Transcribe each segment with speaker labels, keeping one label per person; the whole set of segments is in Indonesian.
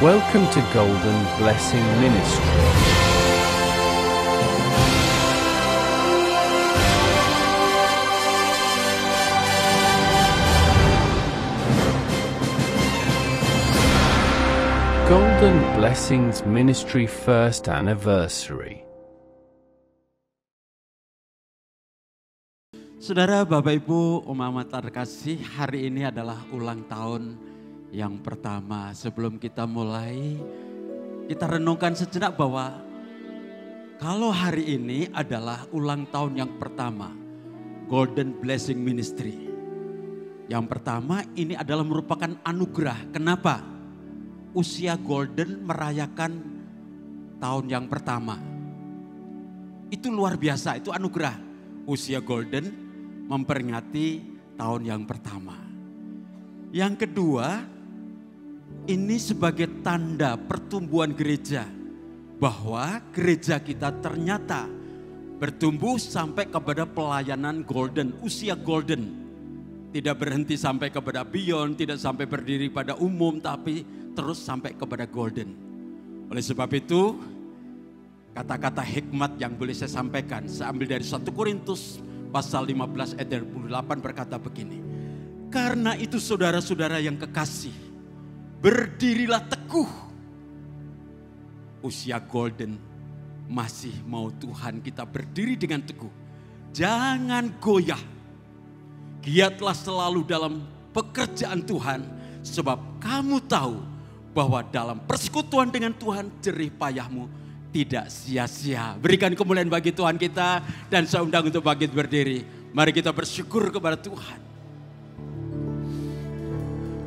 Speaker 1: Welcome to Golden Blessing Ministry. Golden Blessings Ministry First Anniversary.
Speaker 2: Saudara, Bapak, Ibu, umat terkasih, hari ini adalah ulang tahun yang pertama. Sebelum kita mulai, kita renungkan sejenak bahwa kalau hari ini adalah ulang tahun yang pertama, Golden Blessing Ministry. Yang pertama ini adalah merupakan anugerah. Kenapa? Usia Golden merayakan tahun yang pertama. Itu luar biasa, itu anugerah. Usia Golden memperingati tahun yang pertama. Yang kedua, ini sebagai tanda pertumbuhan gereja. Bahwa gereja kita ternyata bertumbuh sampai kepada pelayanan Golden, usia Golden. Tidak berhenti sampai kepada Beyond, tidak sampai berdiri pada umum, tapi terus sampai kepada Golden. Oleh sebab itu, kata-kata hikmat yang boleh saya sampaikan, saya ambil dari 1 Korintus pasal 15 ayat 28 berkata begini. Karena itu saudara-saudara yang kekasih, berdirilah teguh. Usia Golden masih mau Tuhan kita berdiri dengan teguh. Jangan goyah. Giatlah selalu dalam pekerjaan Tuhan, sebab kamu tahu bahwa dalam persekutuan dengan Tuhan jerih payahmu tidak sia-sia. Berikan kemuliaan bagi Tuhan kita dan saya undang untuk bangkit berdiri. Mari kita bersyukur kepada Tuhan.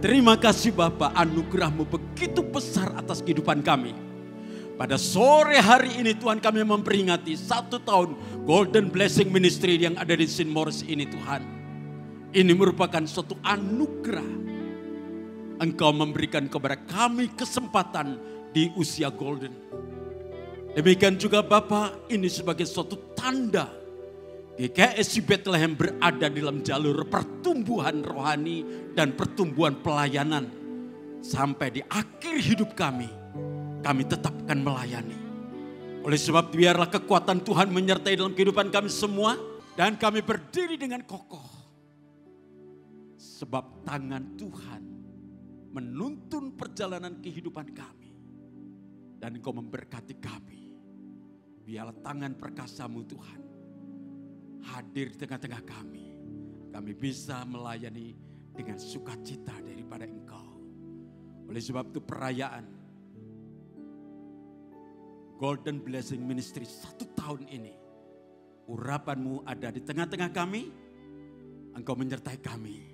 Speaker 2: Terima kasih Bapa, anugerah-Mu begitu besar atas kehidupan kami. Pada sore hari ini Tuhan, kami memperingati 1 tahun Golden Blessing Ministry yang ada di St. Maurice ini Tuhan. Ini merupakan suatu anugerah. Engkau memberikan kepada kami kesempatan di usia Golden. Demikian juga Bapak, ini sebagai suatu tanda GKSI Bethlehem berada dalam jalur pertumbuhan rohani dan pertumbuhan pelayanan. Sampai di akhir hidup kami tetap akan melayani. Oleh sebab biarlah kekuatan Tuhan menyertai dalam kehidupan kami semua. Dan kami berdiri dengan kokoh. Sebab tangan Tuhan menuntun perjalanan kehidupan kami. Dan Engkau memberkati kami. Biarlah tangan perkasa-Mu Tuhan hadir di tengah-tengah kami. Kami bisa melayani dengan sukacita daripada Engkau. Oleh sebab itu perayaan Golden Blessing Ministry 1 tahun ini. Urapan-Mu ada di tengah-tengah kami. Engkau menyertai kami.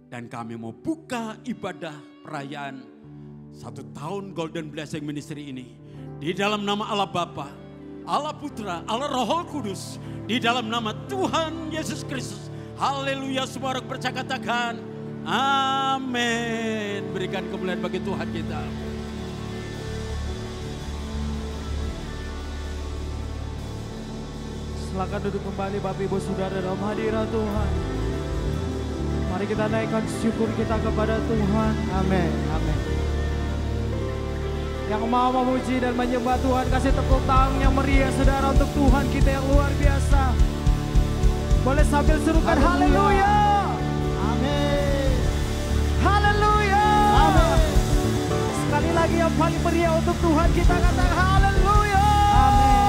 Speaker 2: Dan kami mau buka ibadah perayaan 1 tahun Golden Blessing Ministry ini. Di dalam nama Allah Bapa, Allah Putra, Allah Roh Kudus. Di dalam nama Tuhan Yesus Kristus. Haleluya, semua orang percaya katakan amin. Berikan kemuliaan bagi Tuhan kita.
Speaker 3: Silakan duduk kembali Bapak Ibu Saudara dalam hadirat Tuhan. Mari kita naikkan syukur kita kepada Tuhan. Amin. Amin. Yang mau memuji dan menyembah Tuhan, kasih tepuk tangan yang meriah saudara untuk Tuhan kita yang luar biasa. Boleh sambil serukan haleluya.
Speaker 4: Amin.
Speaker 3: Haleluya.
Speaker 4: Amin.
Speaker 3: Sekali lagi yang paling meriah untuk Tuhan kita katakan haleluya.
Speaker 4: Amin. Amin.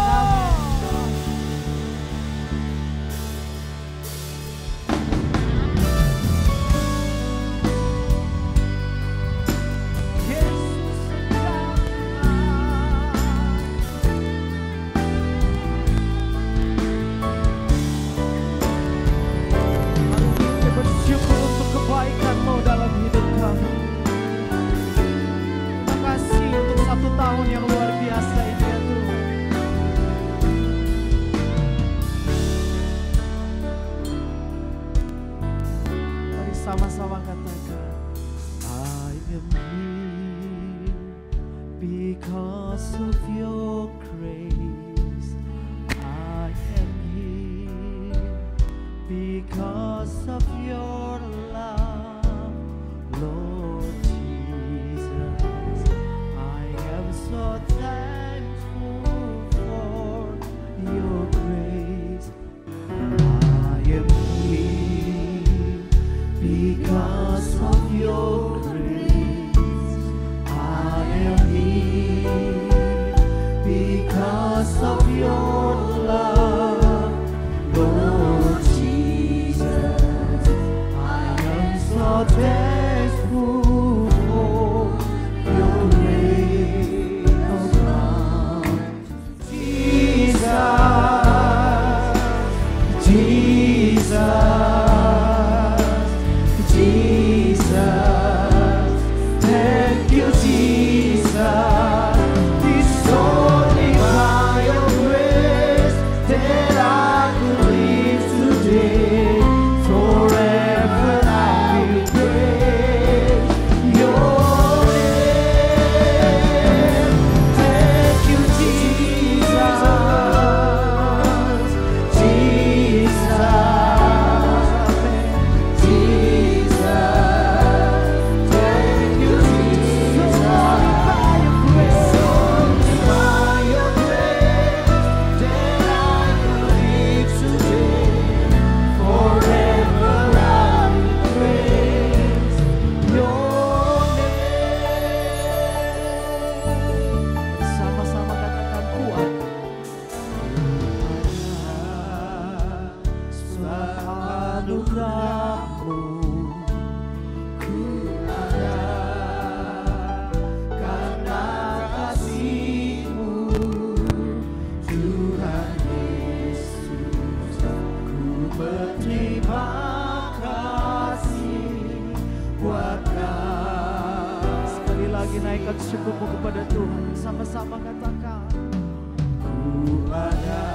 Speaker 3: Tahun yang luar biasa ini.
Speaker 4: because of your love, Lord Jesus. I am so thankful for your grace of love. Jesus, thank you, Jesus. It's only by your grace that I could live today. Forever I will praise your name. Thank you, Jesus. Sama-sama katakan kuat. Anugerahmu ku ada karena kasih-Mu Tuhan Yesus. Ku berterima kasih buat Kau. Sekali lagi naikkan syukurmu kepada Tuhan. Sama-sama katakan ku ada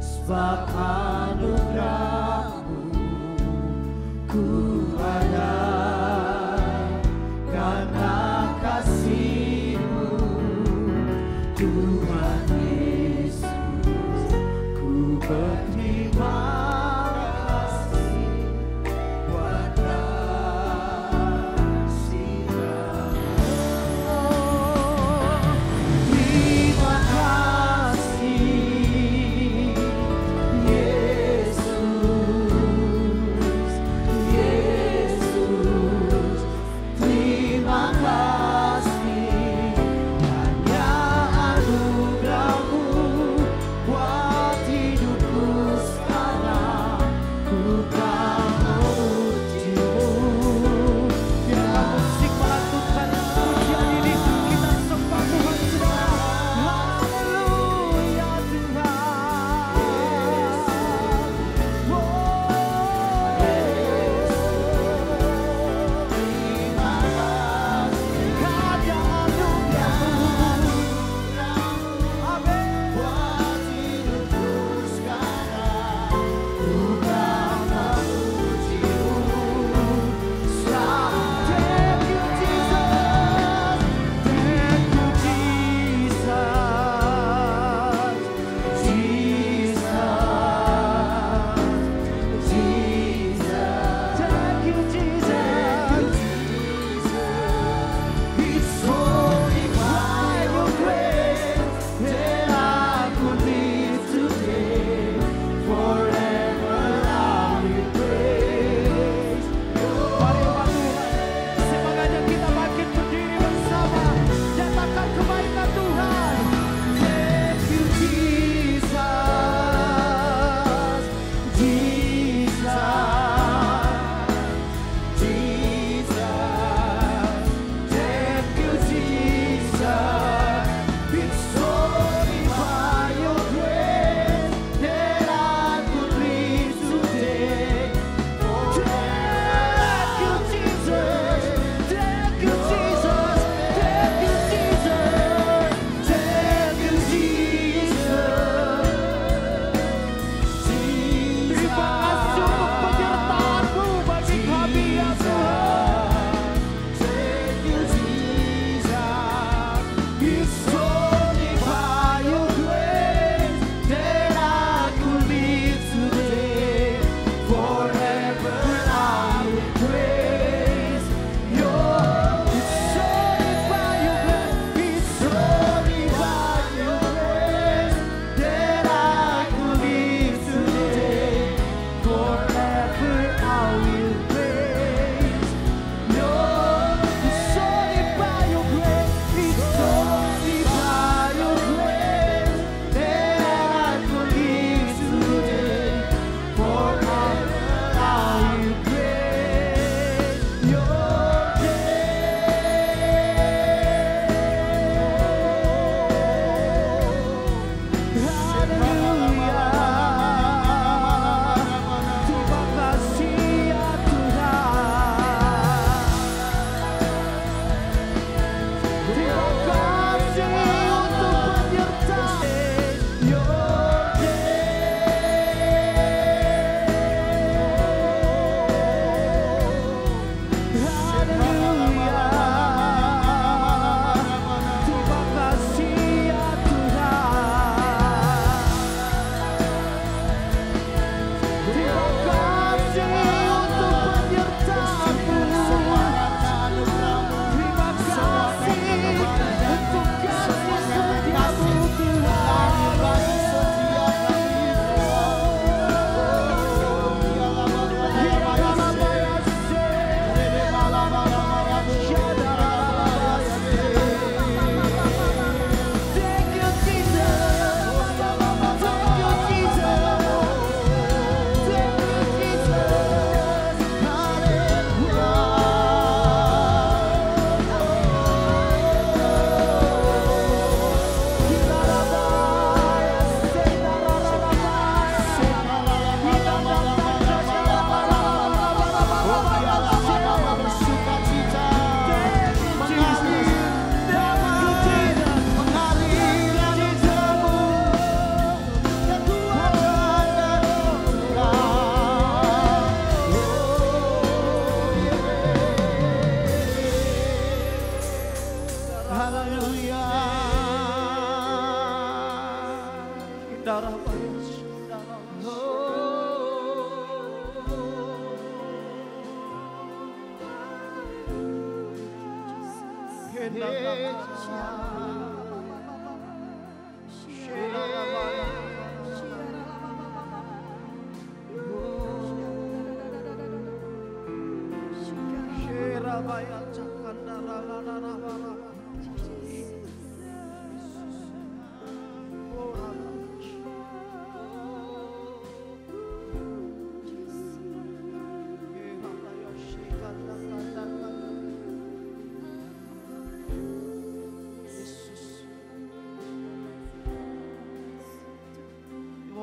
Speaker 4: sebab anugerah-Mu, ku ada karena kasih-Mu Tuhan Yesus. Ku berterima kasih buat kasih-Mu. Terima kasih Yesus, terima kasih hanya anugerah-Mu buat hidupku sekarang.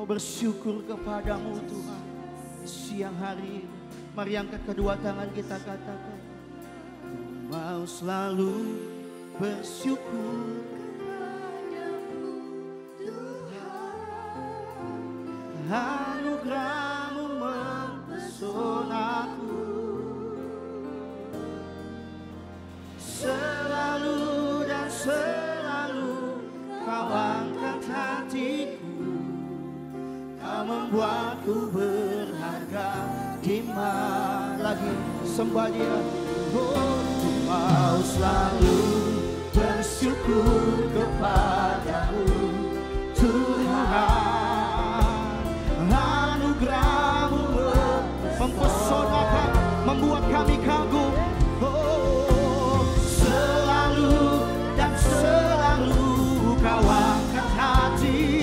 Speaker 4: Bersyukur kepadamu Tuhan siang hari ini. Mari angkat kedua tangan kita katakan, ku mau selalu bersyukur kepadamu Tuhan, anugerah-Mu mempesonaku, selalu dan selalu Kau angkat hatiku, membuatku berharga. Di mana lagi sembah Dia? Oh, ku mau selalu bersyukur kepadamu Tuhan, anugerah-Mu mempesonakan, membuat kami kagum. Oh, selalu dan selalu Kau angkat hati,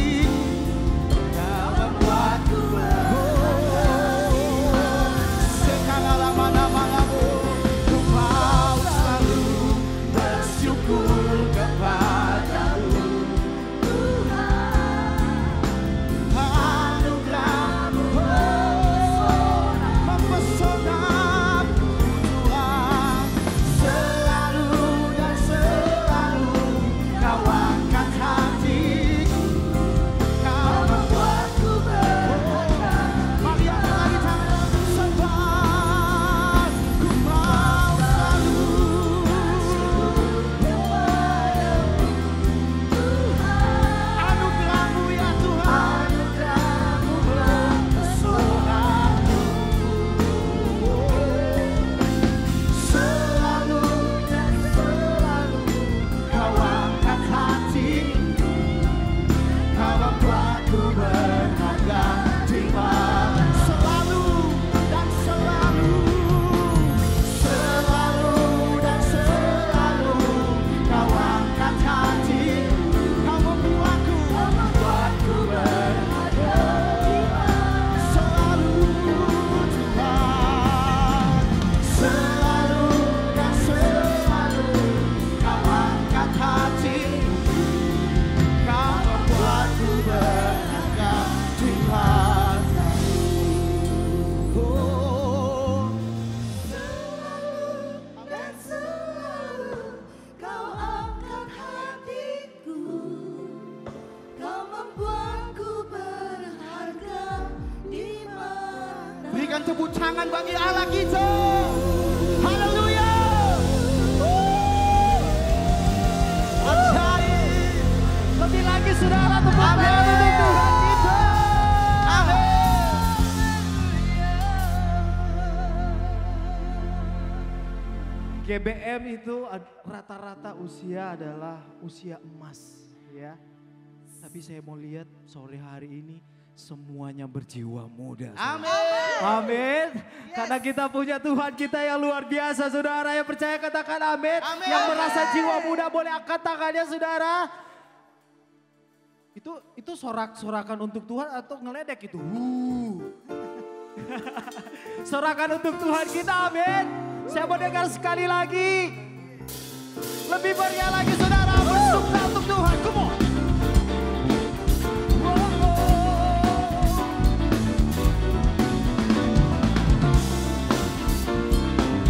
Speaker 4: berikan tepuk tangan bagi Allah kita. Haleluya. Ajaib.
Speaker 3: Lebih lagi saudara, tepuk tangan untuk Tuhan kita. GBM itu rata-rata usia adalah usia emas, ya. Tapi saya mau lihat sore hari ini semuanya berjiwa muda.
Speaker 4: Amin.
Speaker 3: Amin. Karena kita punya Tuhan kita yang luar biasa, saudara. Yang percaya katakan amin.
Speaker 4: Amin.
Speaker 3: Yang merasa jiwa muda boleh angkat tangannya, saudara. Itu sorak-sorakan untuk Tuhan atau ngeledek itu? Sorakan untuk Tuhan kita, amin. Saya mau dengar sekali lagi. Lebih meriah lagi, saudara. Bersyukur untuk Tuhan. Come on.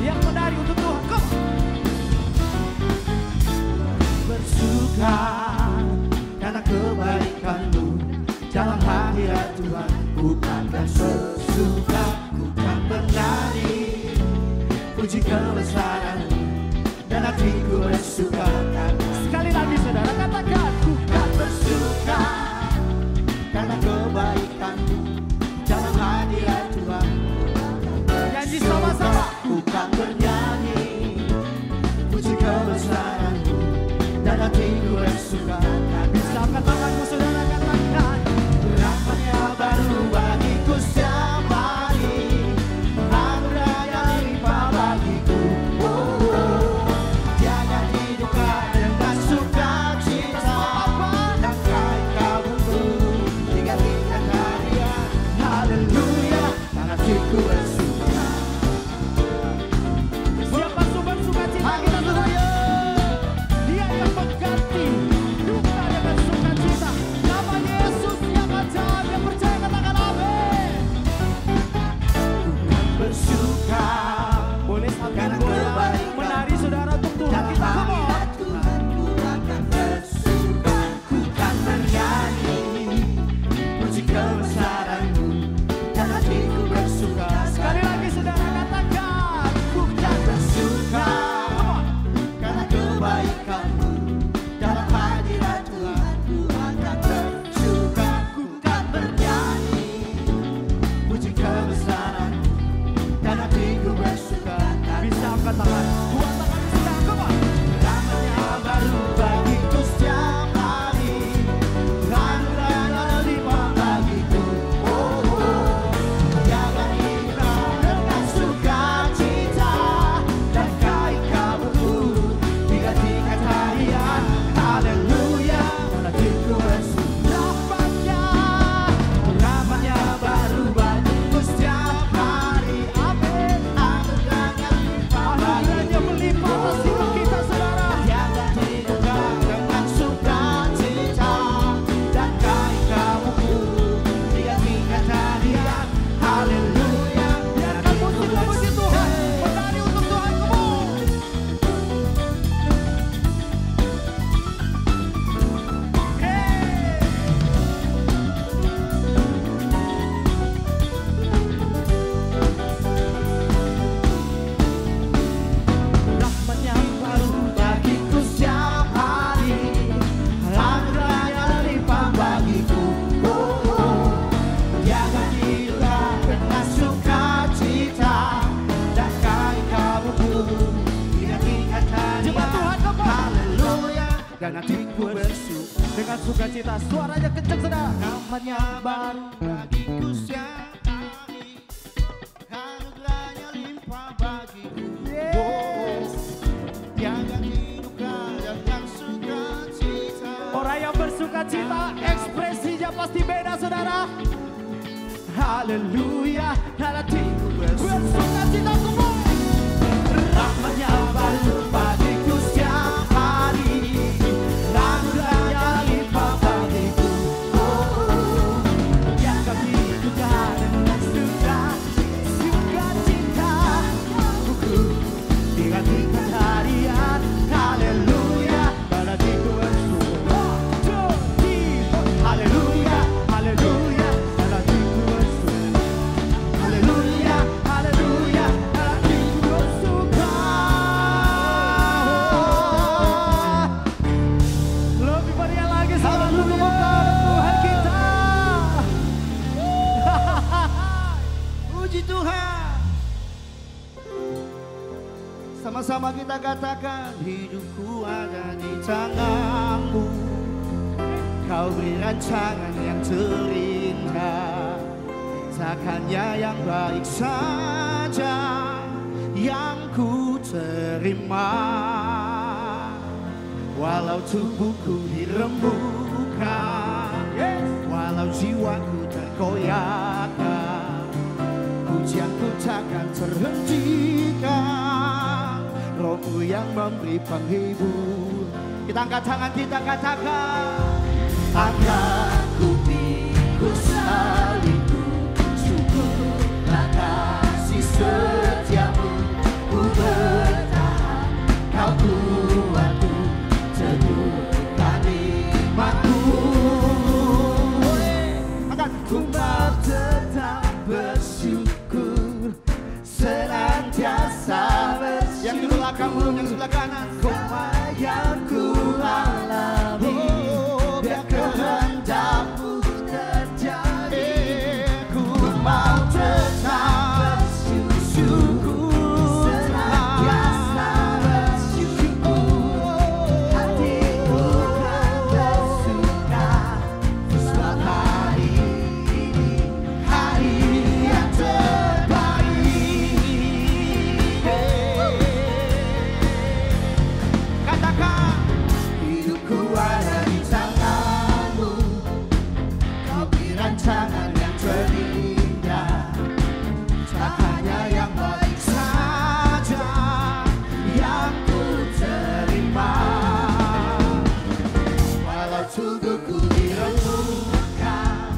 Speaker 3: Yang menari untuk Tuhan. Come on.
Speaker 4: Bersuka karena kebaikan-Mu dalam hadirat Tuhan, bukan sesuka, bukan bernyanyi puji kebesaran-Mu dan hatiku bersuka.
Speaker 3: Sekali lagi saudara katakan,
Speaker 4: bukan bersuka karena kebaikan-Mu dalam hadirat Tuhan.
Speaker 3: nyanyi sama-sama.
Speaker 4: Bukan bernyanyi puji kebesaran-Mu
Speaker 3: hatiku bersyukur. Dengan sukacita suaranya kencang saudara.
Speaker 4: Namanya baru bagiku setiap hari, anugerahnya limpah bagiku.
Speaker 3: Yes.
Speaker 4: Tiada duka dan sukacita.
Speaker 3: Orang yang bersukacita ekspresinya pasti beda saudara. Haleluya, hatiku bersukacita semua. Namanya baru bagiku setiap hari, anugerahnya limpah bagiku. Yang kami duga dengan sukacita, buku digantikan harian. Haleluya, hatiku bersyukur. Haleluya, haleluya, hatiku bersyukur. Haleluya, haleluya, hatiku bersyukur. Lebih meriah lagi selalu Tuhan kita.
Speaker 4: Puji Tuhan. Sama-sama kita katakan, hidupku ada di tangan-Mu. Kau beri rancangan yang terindah, takkannya yang baik saja yang ku terima. Walau tubuhku dirembukan, walau jiwaku terkoyakkan, pujianku takkan terhentikan. Rohmu yang memberi penghibur. Kita angkat tangan, kita katakan, akan ku pikul salibmu, syukurlah kasih setiamu. Ku bertahan, kau kuatku, teguhkan imanku. Ku mau tetap bersyukur, senantiasa bersyukur. Yang di belakang belum, yang sebelah kanan. Yang ku alami, biar kehendak-Mu terjadi. Ku mau tetap bersyukur, senantiasa bersyukur. Hatiku kan bersuka, sebab hari ini hari yang terbaik. Katakan, hidupku ada di tangan-Mu. Kau beri rancangan yang terindah, tak hanya yang baik saja yang ku terima. Walau tubuhku dirembukan,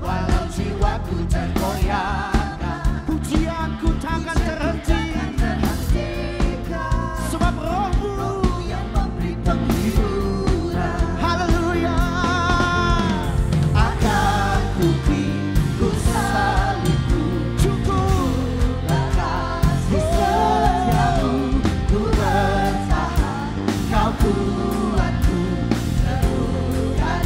Speaker 4: walau jiwaku tergoyahkan, pujianku takkan terhenti. Sebab Roh-Mu yang memberi penghiburan. Haleluya. Akan ku pikul salibku, syukurlah kasih setiamu. Ku bertahan, kau kuatku, teguhkan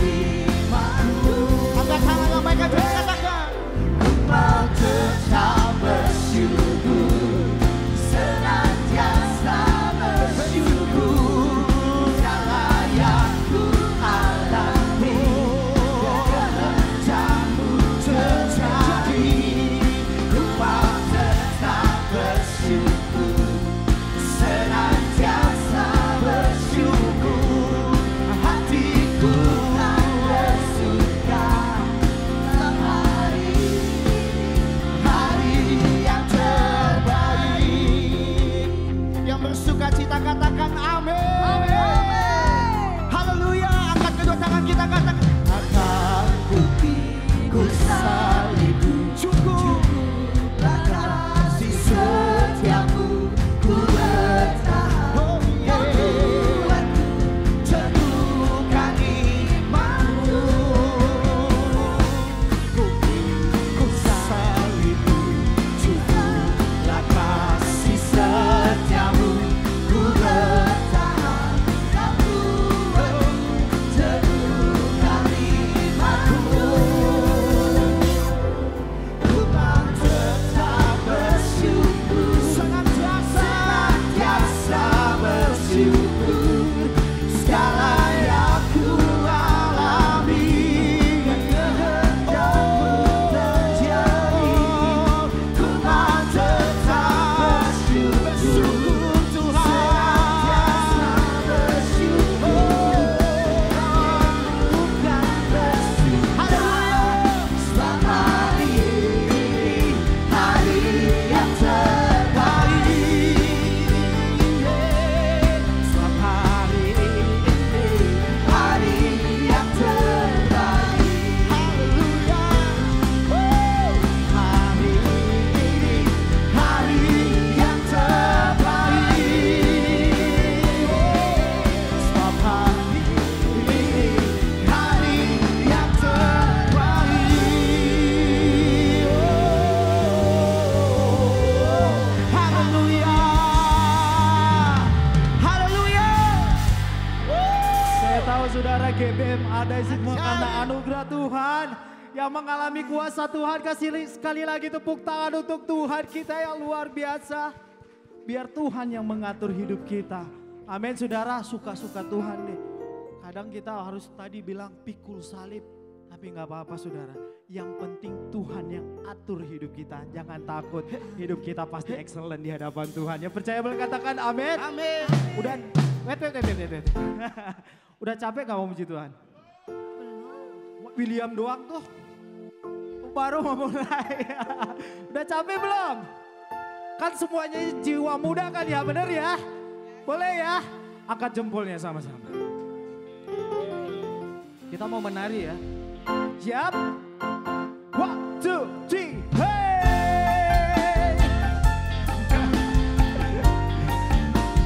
Speaker 3: semua karena anugerah Tuhan. Yang mengalami kuasa Tuhan, kasih sekali lagi tepuk tangan untuk Tuhan kita yang luar biasa. Biar Tuhan yang mengatur hidup kita. Amin saudara, suka-suka Tuhan deh. Kadang kita harus tadi bilang pikul salib. Tapi gak apa-apa saudara. Yang penting Tuhan yang atur hidup kita. Jangan takut, hidup kita pasti excellent di hadapan Tuhan. Yang percaya boleh katakan amin.
Speaker 4: Amin.
Speaker 3: Udah, wait. Udah capek gak mau muji Tuhan? William doang tuh. Baru mau mulai. Udah capek belum? Kan semuanya jiwa muda kan ya, bener ya? Boleh ya? Angkat jempolnya sama-sama. Kita mau menari ya. Siap? 1, 2, 3, hey!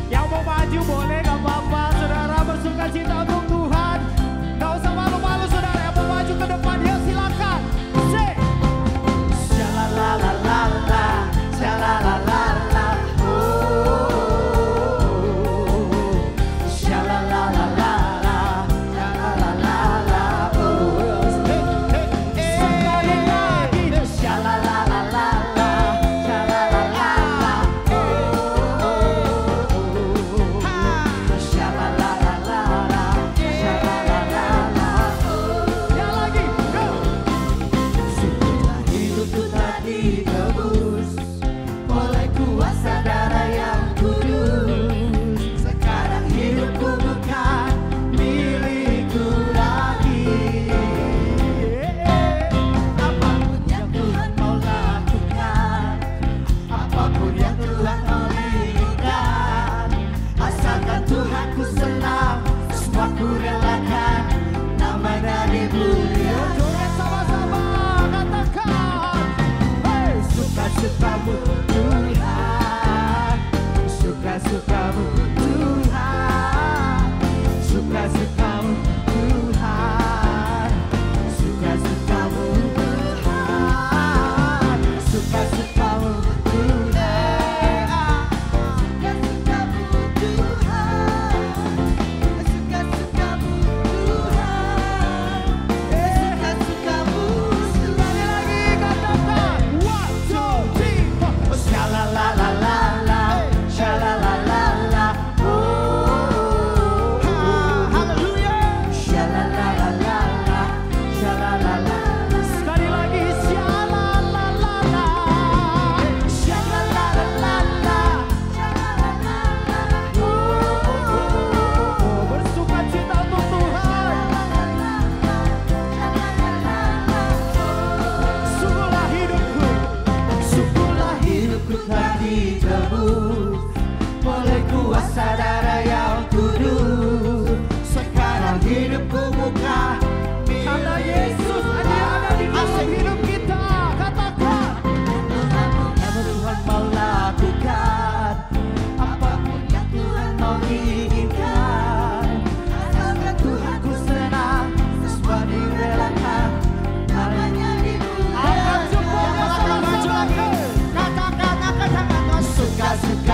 Speaker 3: Yang mau maju boleh gak apa-apa. Saudara bersuka cita untuk Tuhan. Gak usah malu-malu saudara. Yang mau maju ke depan ya silakan. Shalalalalala, shalalalalala, oh. Shalalalalala, shalalalalala, oh. Sekali lagi, shalalalalala, shalalalalala, oh. Shalalalalala, shalalalalala, oh. Yang lagi, go.
Speaker 4: Hidupku tadi tebus oleh kuasa darah yang kudus. Sekarang hidupku bukan milikku lagi. Apapun yang Tuhan mau lakukan, apapun yang Tuhan mau inginkan, asalkan Tuhanku senang, semua ku relakan. Namanya dimuliakan.
Speaker 3: Joget sama-sama, katakan. Hey!
Speaker 4: Suka-sukamu Tuhan, suka-sukamu Tuhan, suka-sukamu Tuhan, suka-sukamu Tuhan, suka-sukamu Tuhan, suka-sukamu Tuhan, suka-sukamu Tuhan, suka-sukamu
Speaker 3: Sekali lagi katakan. 1, 2, 3, 4.
Speaker 4: Shalalalalala, shalalalala, oh, hallelujah. Shalalalala, shalalalala,
Speaker 3: Sekali lagi, shalalalalala.
Speaker 4: shalalalala, shalalalala,
Speaker 3: Oh, bersuka cita untuk Tuhan. Sungguhlah hidupku.
Speaker 4: Syukurlah hidupku tadi tebus oleh kuasa darah yang kudus. Sekarang hidupku bukan
Speaker 3: Karena Yesus ada di dalam hidup kita. Katakan.
Speaker 4: apapun yang Tuhan mau lakukan, apapun yang Tuhan mau inginkan, asalkan Tuhanku senang, semua direlakan. Namanya dimuliakan.
Speaker 3: Angkat jempolnya sama-sama.
Speaker 4: Katakan, angkat tangan. Suka-suka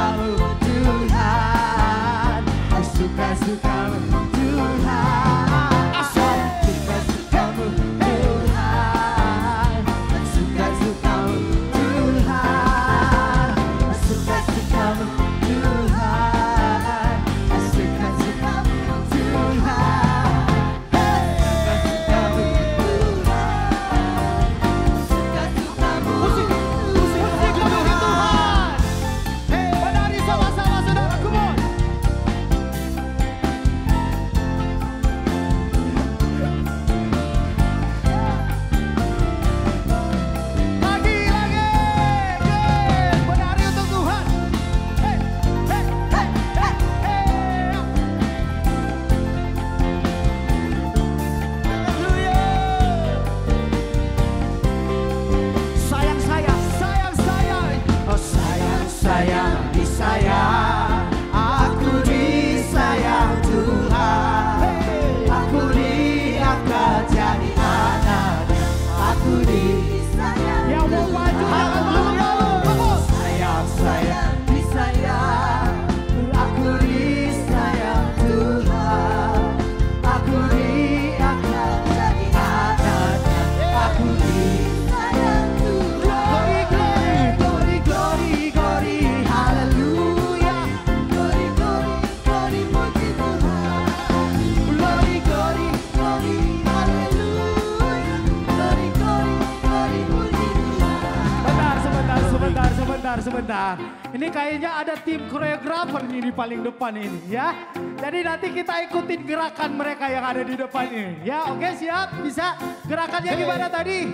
Speaker 3: sebentar. Ini kayaknya ada tim koreografer nih di paling depan ini ya. Jadi nanti kita ikutin gerakan mereka yang ada di depan ini. Ya oke siap? Bisa? Gerakannya gimana tadi?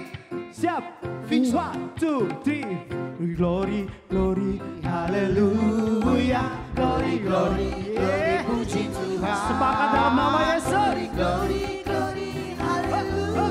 Speaker 3: Siap? One, two, three. Glory, glory, haleluya. Glory, glory, glory, puji Tuhan. Sepakat dalam nama Yesus.
Speaker 4: Glory, glory, glory, haleluya.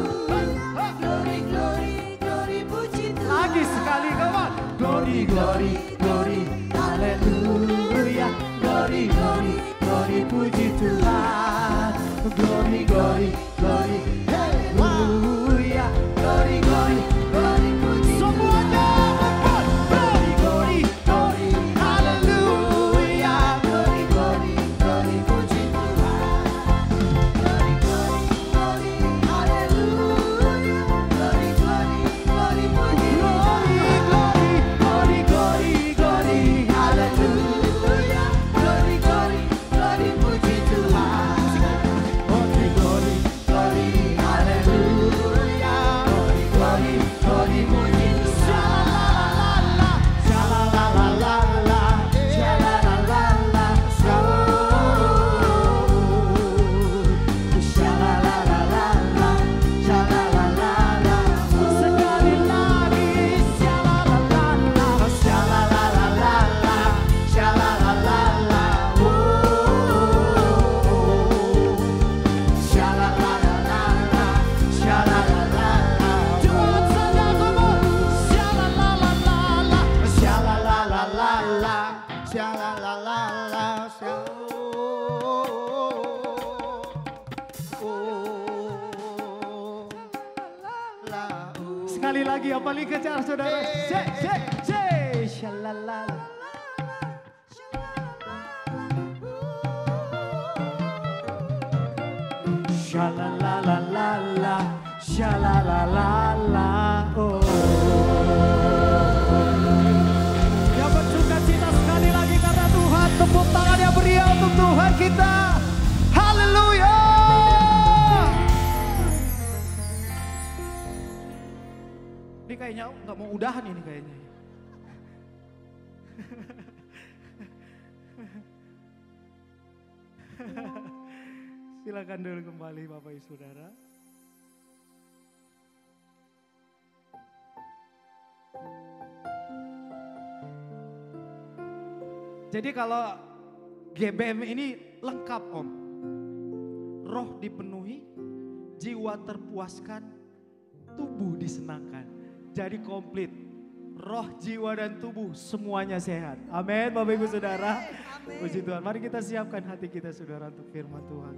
Speaker 4: Glory, glory, glory, puji Tuhan.
Speaker 3: Lagi sekali kawan.
Speaker 4: Glory, glory, glory, haleluya. Glory, glory, glory, puji Tuhan. Glory, glory, glory, haleluya. Glory, glory, glory, puji
Speaker 3: Semuanya
Speaker 4: Tuhan. Glory, glory, glory, haleluya. Glory, glory, glory, puji Tuhan. Glory, glory, glory, haleluya. Glory, glory, glory, puji Tuhan. Glory, glory, glory, haleluya. Glory, glory, glory, puji Tuhan. Glory, glory, glory, haleluya. Glory, glory, glory, puji Tuhan. Sha-la-la-la-la, sha-la-la-la-la, sha-la-la-la-la, sha-la-la-la-la. Sekali lagi, sha-la-la-la-la, sha-la-la-la-la, sha-la-la-la-la, sha-la-la-la-la, sha-la-la-la-la. Cepat saja kamu, sha-la-la-la-la, sha-la-la-la-la, sha-la-la-la-la,
Speaker 3: Sekali lagi yang paling kejar saudara. Shalala. Shalalalala, shalalalala, oh. Yang bersuka cita sekali lagi karena Tuhan, tepuk tangan yang meriah untuk Tuhan kita. Haleluya. Ini kayaknya nggak mau udahan ini kayaknya. Silakan dulu kembali Bapak Ibu Saudara. Jadi kalau GBM ini lengkap Om. Roh dipenuhi, jiwa terpuaskan, tubuh disenangkan. Jadi komplit. Roh, jiwa dan tubuh semuanya sehat. Amin Bapak Ibu Saudara. Puji Tuhan. Mari kita siapkan hati kita Saudara untuk firman Tuhan.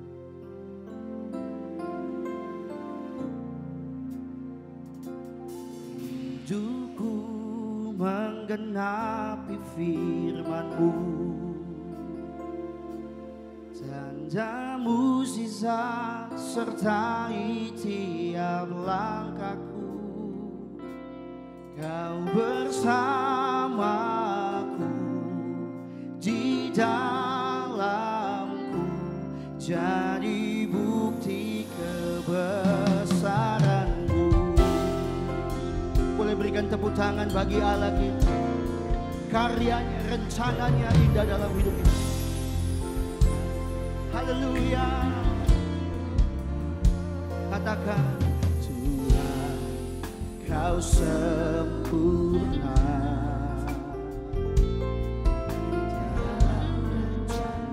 Speaker 4: Hidupku menggenapi firman-Mu, tanda mukjizat sertai tiap langkahku. Kau bersamaku di dalamku, jadi bukti kebesaran-Mu. Boleh berikan tepuk tangan bagi Allah kita. Karyanya, rencananya indah dalam hidup kita. Haleluya. Katakan, Tuhan, Kau sempurna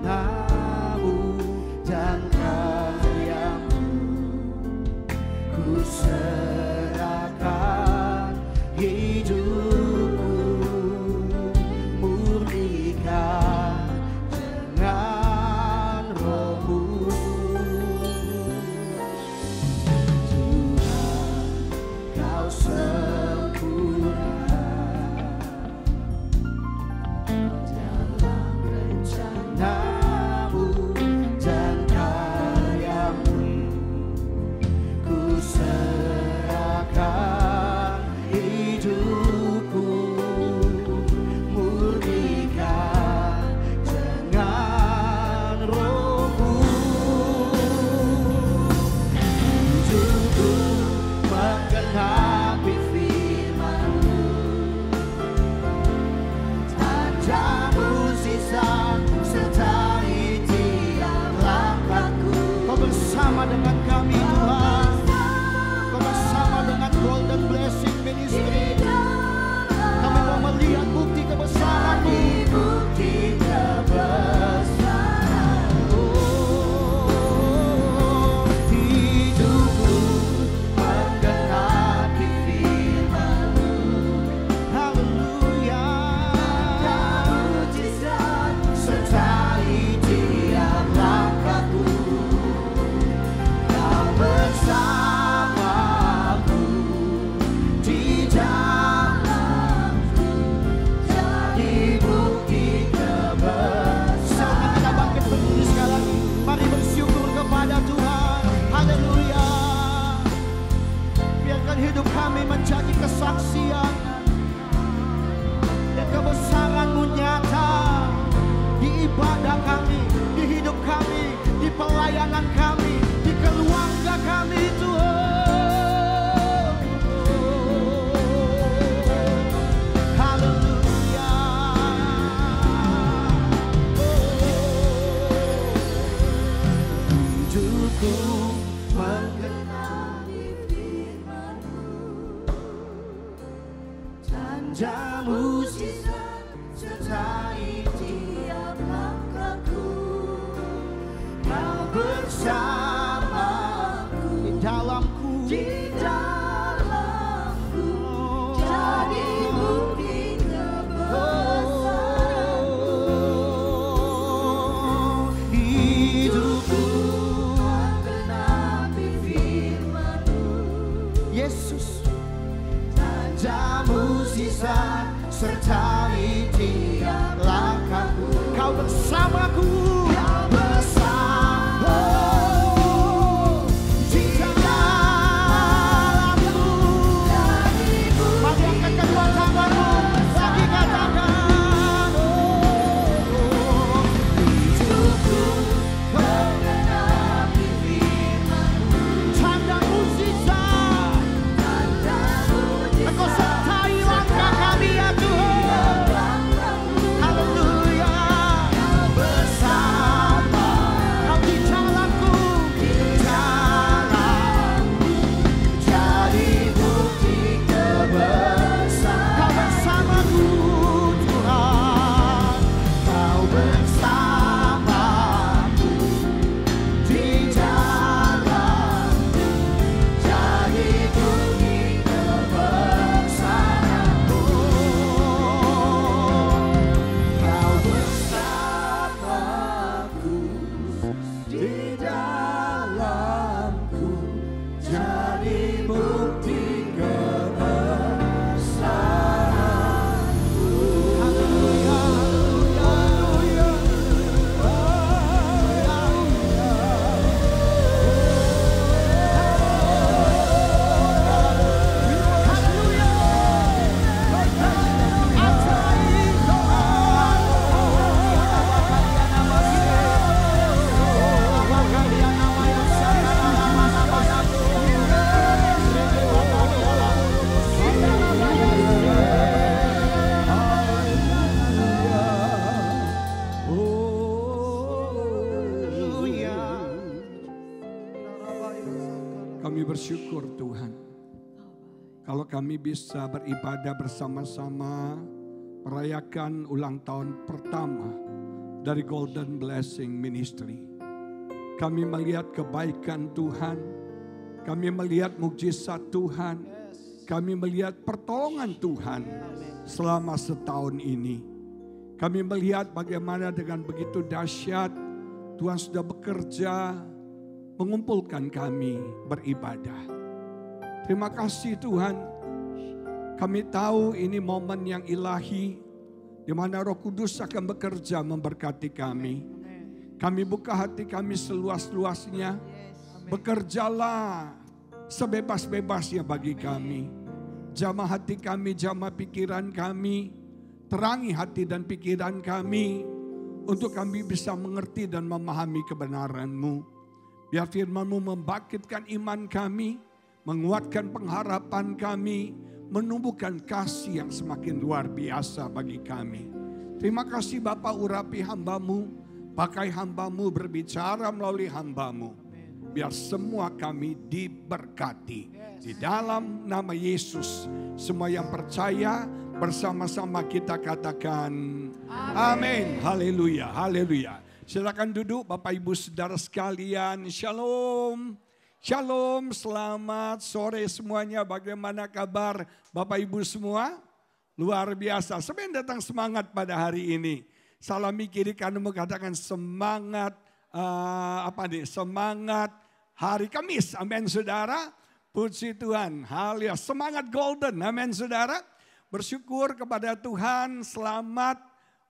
Speaker 4: dalam rencana-Mu dan karya-Mu. Ku serahkan hidupku, murnikan dengan Roh-Mu. Tuhan, Kau sempurna dalam rencana-Mu dan karya-Mu. Ku serahkan
Speaker 3: Biarkan hidup kami menjadi kesaksian dan kebesaran-Mu nyata di ibadah kami, di hidup kami, di pelayanan kami, di keluarga kami Tuhan. Haleluya. Hidupku mengenali firman-Mu, tanda mujizat sertai tiap langkahku. Kau bersamaku di dalamku, jadi bukti kebesaran-Mu. Hidupku mengenapi firman-Mu, Yesus, tanda mujizat sertai tiap langkahku. Kau bersamaku, Kau bersamaku di dalamku. Mari angkat kedua tanganmu, lagi katakan, hidupku mengenapi firman-Mu, tanda mujizat, Engkau sertai langkah kami ya Tuhan. Haleluya. Kau bersama, Kau di dalamku, jadi bukti kebesaran. Kau bersamaku Tuhan, Kau bersamaku di dalamku, jadi bukti kebesaran-Mu. Kau bersamaku di dalamku, jadi bukti kebesaran-Mu. Haleluya, haleluya,
Speaker 5: Kami bersyukur Tuhan, kalau kami bisa beribadah bersama-sama merayakan ulang tahun pertama dari Golden Blessing Ministry. Kami melihat kebaikan Tuhan, kami melihat mukjizat Tuhan, kami melihat pertolongan Tuhan selama setahun ini. Kami melihat bagaimana dengan begitu dahsyat Tuhan sudah bekerja mengumpulkan kami beribadah. Terima kasih Tuhan. Kami tahu ini momen yang ilahi di mana Roh Kudus akan bekerja memberkati kami. Kami buka hati kami seluas-luasnya. Bekerjalah sebebas-bebasnya bagi kami. Jamah hati kami, jamah pikiran kami. Terangi hati dan pikiran kami untuk kami bisa mengerti dan memahami kebenaran-Mu. Biar firman-Mu membangkitkan iman kami, menguatkan pengharapan kami, menumbuhkan kasih yang semakin luar biasa bagi kami. Terima kasih Bapa, urapi hamba-Mu, pakai hamba-Mu berbicara melalui hamba-Mu. Biar semua kami diberkati. Di dalam nama Yesus, semua yang percaya bersama-sama kita katakan amin. Haleluya, haleluya. Silakan duduk Bapak Ibu Saudara sekalian. Shalom. Shalom, selamat sore semuanya. Bagaimana kabar Bapak Ibu semua? Luar biasa. Siapa yang datang semangat pada hari ini? Salami kiri kananmu katakan semangat semangat hari Kamis. Amin saudara. Puji Tuhan. Haleluya. Semangat golden. Amin saudara. Bersyukur kepada Tuhan. Selamat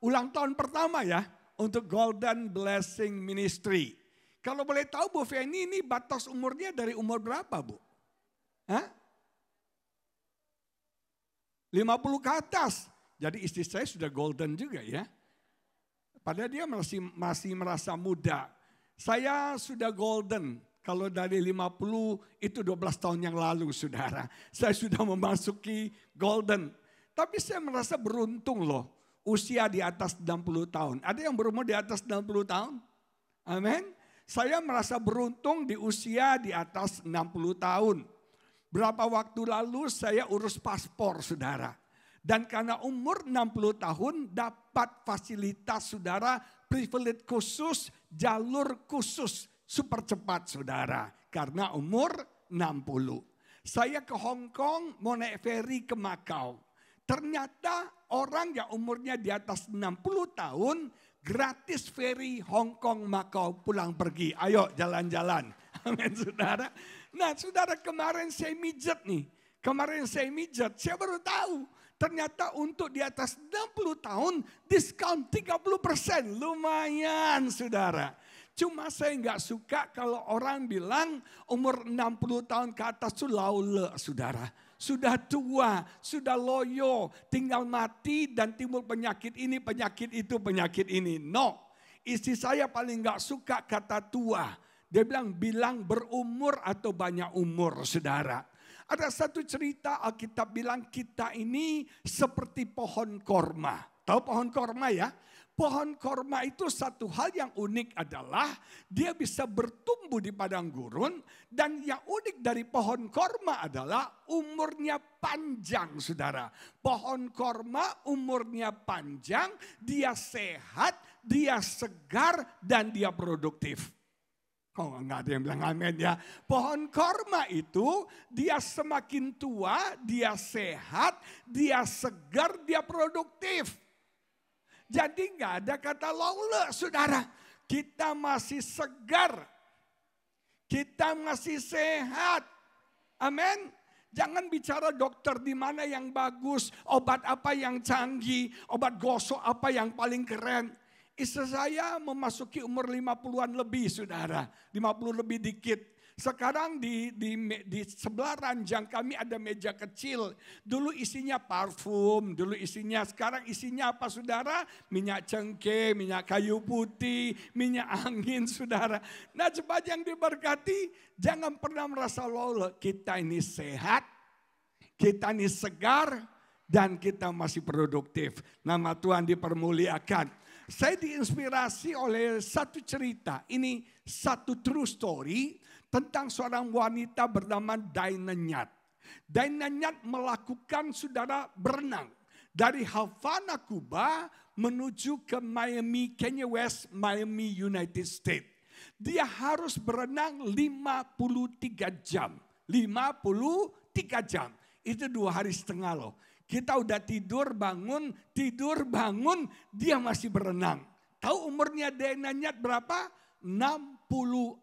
Speaker 5: ulang tahun pertama ya. Untuk Golden Blessing Ministry. Kalau boleh tahu Bu Feni ini batas umurnya dari umur berapa Bu? Hah? 50 ke atas. Jadi istri saya sudah golden juga ya. Padahal dia masih merasa muda. Saya sudah golden. Kalau dari 50 itu 12 tahun yang lalu saudara. Saya sudah memasuki golden. Tapi saya merasa beruntung loh. Usia di atas 60 tahun. Ada yang berumur di atas 60 tahun? Amin. Saya merasa beruntung di usia di atas 60 tahun. Berapa waktu lalu saya urus paspor saudara. Dan karena umur 60 tahun dapat fasilitas saudara, privilege khusus, jalur khusus, super cepat saudara. Karena umur 60. Saya ke Hong Kong mau naik ferry ke Macau. Ternyata orang yang umurnya di atas 60 tahun gratis ferry Hong Kong Macau pulang pergi. Ayo jalan-jalan. Amin saudara. Nah saudara kemarin saya mijet nih. Saya baru tahu. Ternyata untuk di atas 60 tahun diskon 30%. Lumayan saudara. Cuma saya nggak suka kalau orang bilang umur 60 tahun ke atas itu laule saudara. Sudah tua, sudah loyo, tinggal mati dan timbul penyakit ini, penyakit itu, penyakit ini. No, istri saya paling nggak suka kata tua. Dia bilang berumur atau banyak umur saudara. Ada satu cerita Alkitab bilang kita ini seperti pohon korma. Tahu pohon korma ya? Pohon korma itu satu hal yang unik adalah dia bisa bertumbuh di padang gurun. Dan yang unik dari pohon korma adalah umurnya panjang saudara. Pohon korma umurnya panjang, dia sehat, dia segar dan dia produktif. Oh enggak ada yang bilang amin ya. Pohon korma itu dia semakin tua, dia sehat, dia segar, dia produktif. Jadi nggak ada kata laule saudara. Kita masih segar. Kita masih sehat. Amin. Jangan bicara dokter di mana yang bagus. Obat apa yang canggih. Obat gosok apa yang paling keren. Istri saya memasuki umur 50-an lebih saudara. 50 lebih dikit. Sekarang di sebelah ranjang kami ada meja kecil. Dulu isinya parfum, sekarang isinya apa saudara? Minyak cengkeh, minyak kayu putih, minyak angin saudara. Nah jemaat yang diberkati, jangan pernah merasa laule. Kita ini sehat, kita ini segar, dan kita masih produktif. Nama Tuhan dipermuliakan. Saya diinspirasi oleh satu cerita. Ini satu true story tentang seorang wanita bernama Diana Nyad. Diana Nyad melakukan saudara berenang dari Havana, Kuba menuju ke Miami, Kanye West, Miami, United States. Dia harus berenang 53 jam. 53 jam. Itu 2 hari setengah loh. Kita udah tidur bangun, dia masih berenang. Tahu umurnya Diana Nyad berapa? 64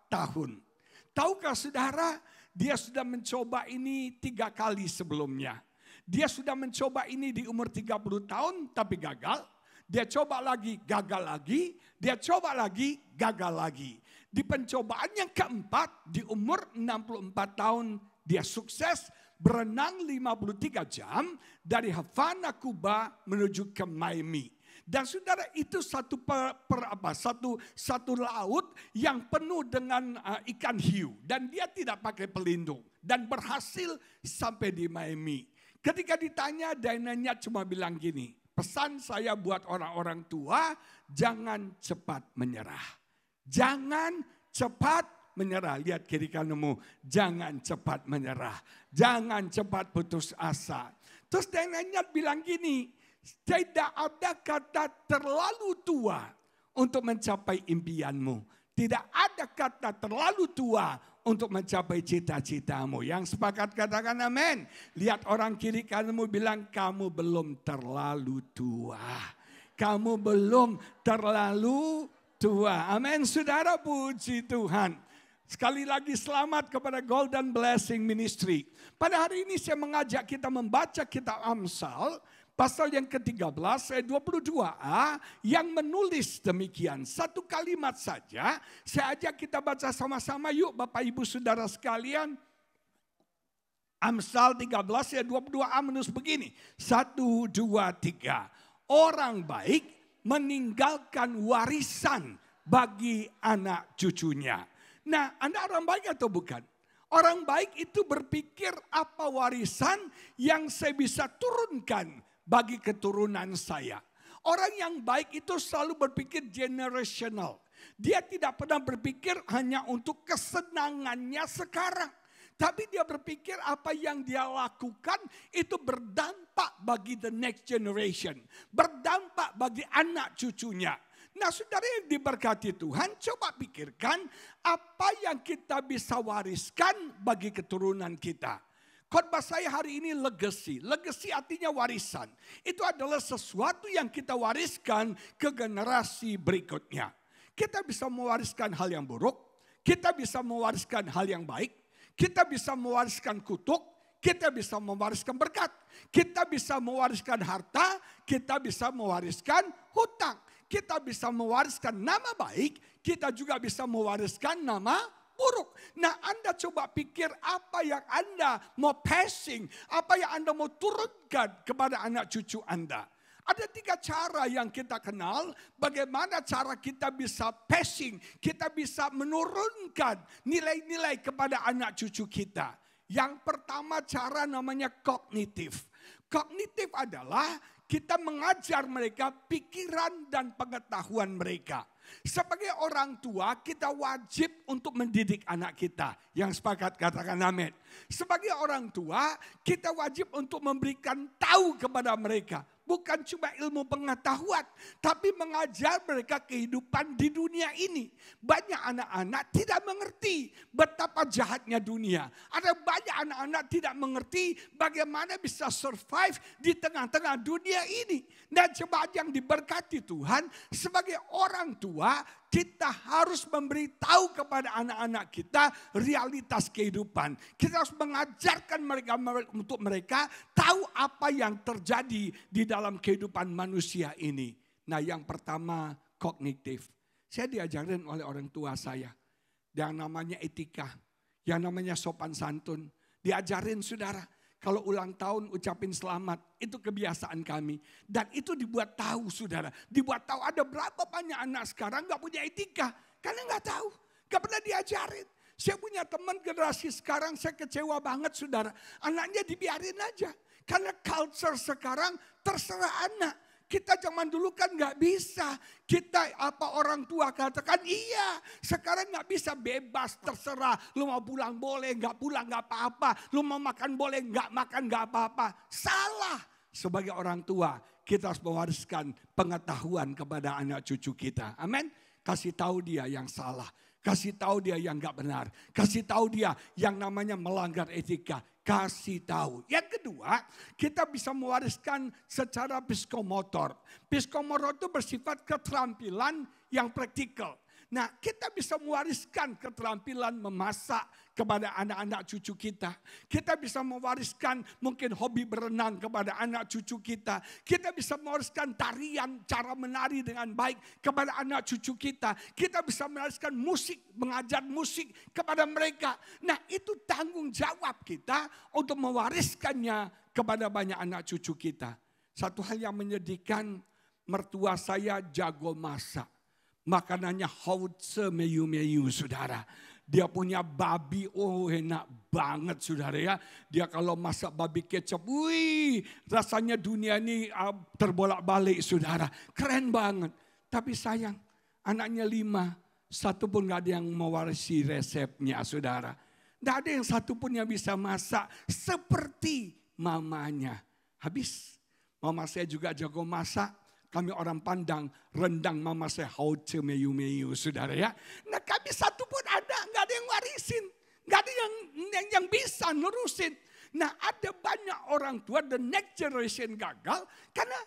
Speaker 5: tahun. Tahukah saudara, dia sudah mencoba ini 3 kali sebelumnya. Dia sudah mencoba ini di umur 30 tahun tapi gagal. Dia coba lagi, gagal lagi. Dia coba lagi, gagal lagi. Di pencobaan yang keempat, di umur 64 tahun, dia sukses berenang 53 jam dari Havana, Kuba menuju ke Miami. Dan saudara itu satu laut yang penuh dengan ikan hiu. Dan dia tidak pakai pelindung. Dan berhasil sampai di Miami. Ketika ditanya, Diana Nyad cuma bilang gini. Pesan saya buat orang-orang tua, jangan cepat menyerah. Jangan cepat menyerah. Lihat kiri kananmu, jangan cepat menyerah. Jangan cepat putus asa. Terus Diana Nyad bilang gini, tidak ada kata terlalu tua untuk mencapai impianmu. Tidak ada kata terlalu tua untuk mencapai cita-citamu. Yang sepakat katakan amin. Lihat orang kiri kananmu bilang, kamu belum terlalu tua. Kamu belum terlalu tua. Amin saudara, puji Tuhan. Sekali lagi selamat kepada Golden Blessing Ministry. Pada hari ini saya mengajak kita membaca kitab Amsal. Pasal yang ke-13 ayat 22a yang menulis demikian. Satu kalimat saja. Saya ajak kita baca sama-sama yuk Bapak Ibu Saudara sekalian. Amsal 13 ayat 22a menulis begini. 1, 2, 3. Orang baik meninggalkan warisan bagi anak cucunya. Nah, Anda orang baik atau bukan? Orang baik itu berpikir apa warisan yang saya bisa turunkan bagi keturunan saya. Orang yang baik itu selalu berpikir generational. Dia tidak pernah berpikir hanya untuk kesenangannya sekarang. Tapi dia berpikir apa yang dia lakukan itu berdampak bagi the next generation. Berdampak bagi anak cucunya. Nah, saudara yang diberkati Tuhan, coba pikirkan apa yang kita bisa wariskan bagi keturunan kita. Khotbah saya hari ini legacy. Legacy artinya warisan. Itu adalah sesuatu yang kita wariskan ke generasi berikutnya. Kita bisa mewariskan hal yang buruk, kita bisa mewariskan hal yang baik, kita bisa mewariskan kutuk, kita bisa mewariskan berkat, kita bisa mewariskan harta, kita bisa mewariskan hutang. Kita bisa mewariskan nama baik, kita juga bisa mewariskan nama buruk. Nah, Anda coba pikir apa yang Anda mau passing, apa yang Anda mau turunkan kepada anak cucu Anda. Ada 3 cara yang kita kenal bagaimana cara kita bisa passing, kita bisa menurunkan nilai-nilai kepada anak cucu kita. Yang pertama cara namanya kognitif. Kognitif adalah kita mengajar mereka pikiran dan pengetahuan mereka. Sebagai orang tua kita wajib untuk mendidik anak kita. Yang sepakat katakan amin. Sebagai orang tua kita wajib untuk memberikan tahu kepada mereka. Bukan cuma ilmu pengetahuan, tapi mengajar mereka kehidupan di dunia ini. Banyak anak-anak tidak mengerti betapa jahatnya dunia. Ada banyak anak-anak tidak mengerti bagaimana bisa survive di tengah-tengah dunia ini. Dan coba yang diberkati Tuhan, sebagai orang tua, kita harus memberitahu kepada anak-anak kita realitas kehidupan. Kita harus mengajarkan mereka untuk mereka tahu apa yang terjadi di dalam kehidupan manusia ini. Nah, yang pertama kognitif. Saya diajarin oleh orang tua saya. Yang namanya etika, yang namanya sopan santun. Diajarin saudara. Kalau ulang tahun ucapin selamat, itu kebiasaan kami. Dan itu dibuat tahu saudara. Dibuat tahu ada berapa banyak anak sekarang gak punya etika. Karena gak tahu, gak pernah diajarin. Saya punya teman generasi sekarang, saya kecewa banget saudara. Anaknya dibiarin aja. Karena culture sekarang terserah anak. Kita zaman dulu kan gak bisa. Kita apa orang tua katakan iya. Sekarang gak bisa bebas terserah. Lu mau pulang boleh, gak pulang gak apa-apa. Lu mau makan boleh, gak makan gak apa-apa. Salah. Sebagai orang tua kita harus mewariskan pengetahuan kepada anak cucu kita. Amin. Kasih tahu dia yang salah. Kasih tahu dia yang gak benar. Kasih tahu dia yang namanya melanggar etika. Kasih tahu. Yang kedua, kita bisa mewariskan secara psikomotor. Psikomotor itu bersifat keterampilan yang praktikal. Nah, kita bisa mewariskan keterampilan memasak kepada anak-anak cucu kita. Kita bisa mewariskan mungkin hobi berenang kepada anak cucu kita. Kita bisa mewariskan tarian, cara menari dengan baik kepada anak cucu kita. Kita bisa mewariskan musik, mengajar musik kepada mereka. Nah, itu tanggung jawab kita untuk mewariskannya kepada banyak anak cucu kita. Satu hal yang menyedihkan, mertua saya jago masak. Makanannya hautse meyu-meyu saudara. Dia punya babi, oh enak banget saudara ya. Dia kalau masak babi kecap, wih rasanya dunia ini terbolak-balik saudara. Keren banget. Tapi sayang anaknya 5, satu pun gak ada yang mewarisi resepnya saudara. Gak ada yang satu pun yang bisa masak seperti mamanya. Habis, mama saya juga jago masak. Kami orang pandang, rendang mama saya hauce meyu-meyu saudara ya. Nah kami satu pun ada, gak ada yang warisin. Gak ada yang bisa nerusin. Nah ada banyak orang tua, the next generation gagal. Karena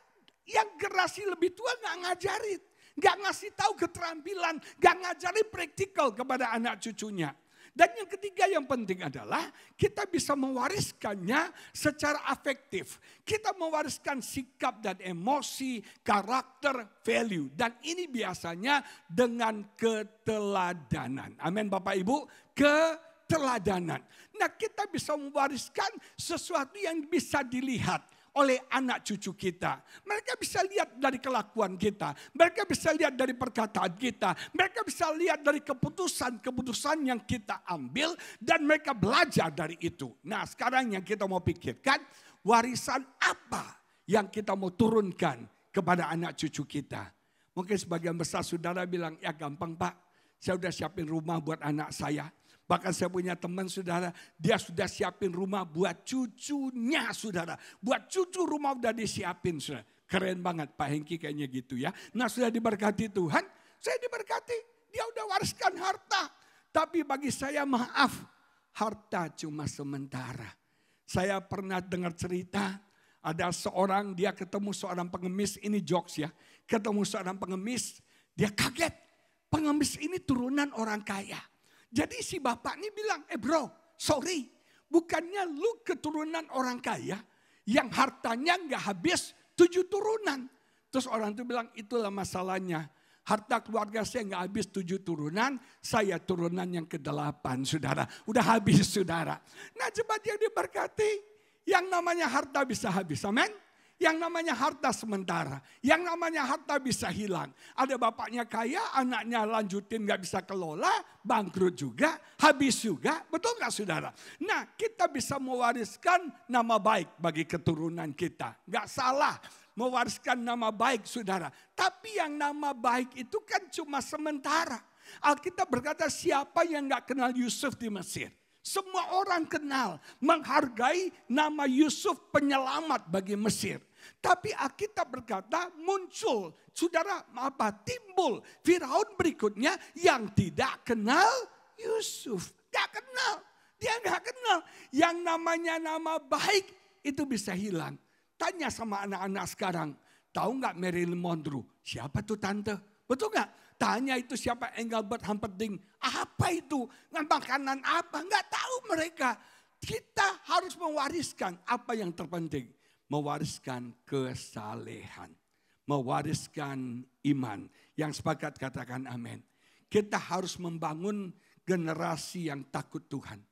Speaker 5: yang generasi lebih tua gak ngajarin. Gak ngasih tahu keterampilan, gak ngajarin praktikal kepada anak cucunya. Dan yang ketiga yang penting adalah kita bisa mewariskannya secara afektif. Kita mewariskan sikap dan emosi, karakter, value. Dan ini biasanya dengan keteladanan. Amin Bapak Ibu, keteladanan. keteladanan. Nah, kita bisa mewariskan sesuatu yang bisa dilihat oleh anak cucu kita. Mereka bisa lihat dari kelakuan kita. Mereka bisa lihat dari perkataan kita. Mereka bisa lihat dari keputusan-keputusan yang kita ambil. Dan mereka belajar dari itu. Nah, sekarang yang kita mau pikirkan, warisan apa yang kita mau turunkan kepada anak cucu kita. Mungkin sebagian besar saudara bilang, ya gampang Pak, saya sudah siapin rumah buat anak saya. Bahkan saya punya teman saudara, dia sudah siapin rumah buat cucunya saudara. Buat cucu rumah udah disiapin saudara. Keren banget Pak Hengki kayaknya gitu ya. Nah sudah diberkati Tuhan, saya diberkati. Dia udah wariskan harta. Tapi bagi saya maaf, harta cuma sementara. Saya pernah dengar cerita, ada seorang, dia ketemu seorang pengemis, ini jokes ya. Ketemu seorang pengemis, dia kaget. Pengemis ini turunan orang kaya. Jadi si bapak ini bilang, bro, sorry. Bukannya lu keturunan orang kaya yang hartanya gak habis 7 turunan. Terus orang itu bilang, itulah masalahnya. Harta keluarga saya gak habis 7 turunan, saya turunan yang ke-8 saudara. Udah habis saudara. Nah jemaat yang diberkati. Yang namanya harta bisa habis, amin. Yang namanya harta sementara. Yang namanya harta bisa hilang. Ada bapaknya kaya, anaknya lanjutin gak bisa kelola, bangkrut juga, habis juga. Betul gak saudara? Nah kita bisa mewariskan nama baik bagi keturunan kita. Gak salah mewariskan nama baik saudara. Tapi yang nama baik itu kan cuma sementara. Alkitab berkata siapa yang gak kenal Yusuf di Mesir. Semua orang kenal, menghargai nama Yusuf penyelamat bagi Mesir. Tapi Alkitab berkata muncul, saudara timbul Firaun berikutnya yang tidak kenal Yusuf. Gak kenal, dia gak kenal. Yang namanya nama baik itu bisa hilang. Tanya sama anak-anak sekarang, tahu gak Marilyn Monroe? Siapa tuh tante? Betul gak? Tanya itu siapa Engelbert Humperdinck. Apa itu? Makanan apa? Enggak tahu mereka. Kita harus mewariskan apa yang terpenting. Mewariskan kesalehan. Mewariskan iman. Yang sepakat katakan amin. Kita harus membangun generasi yang takut Tuhan.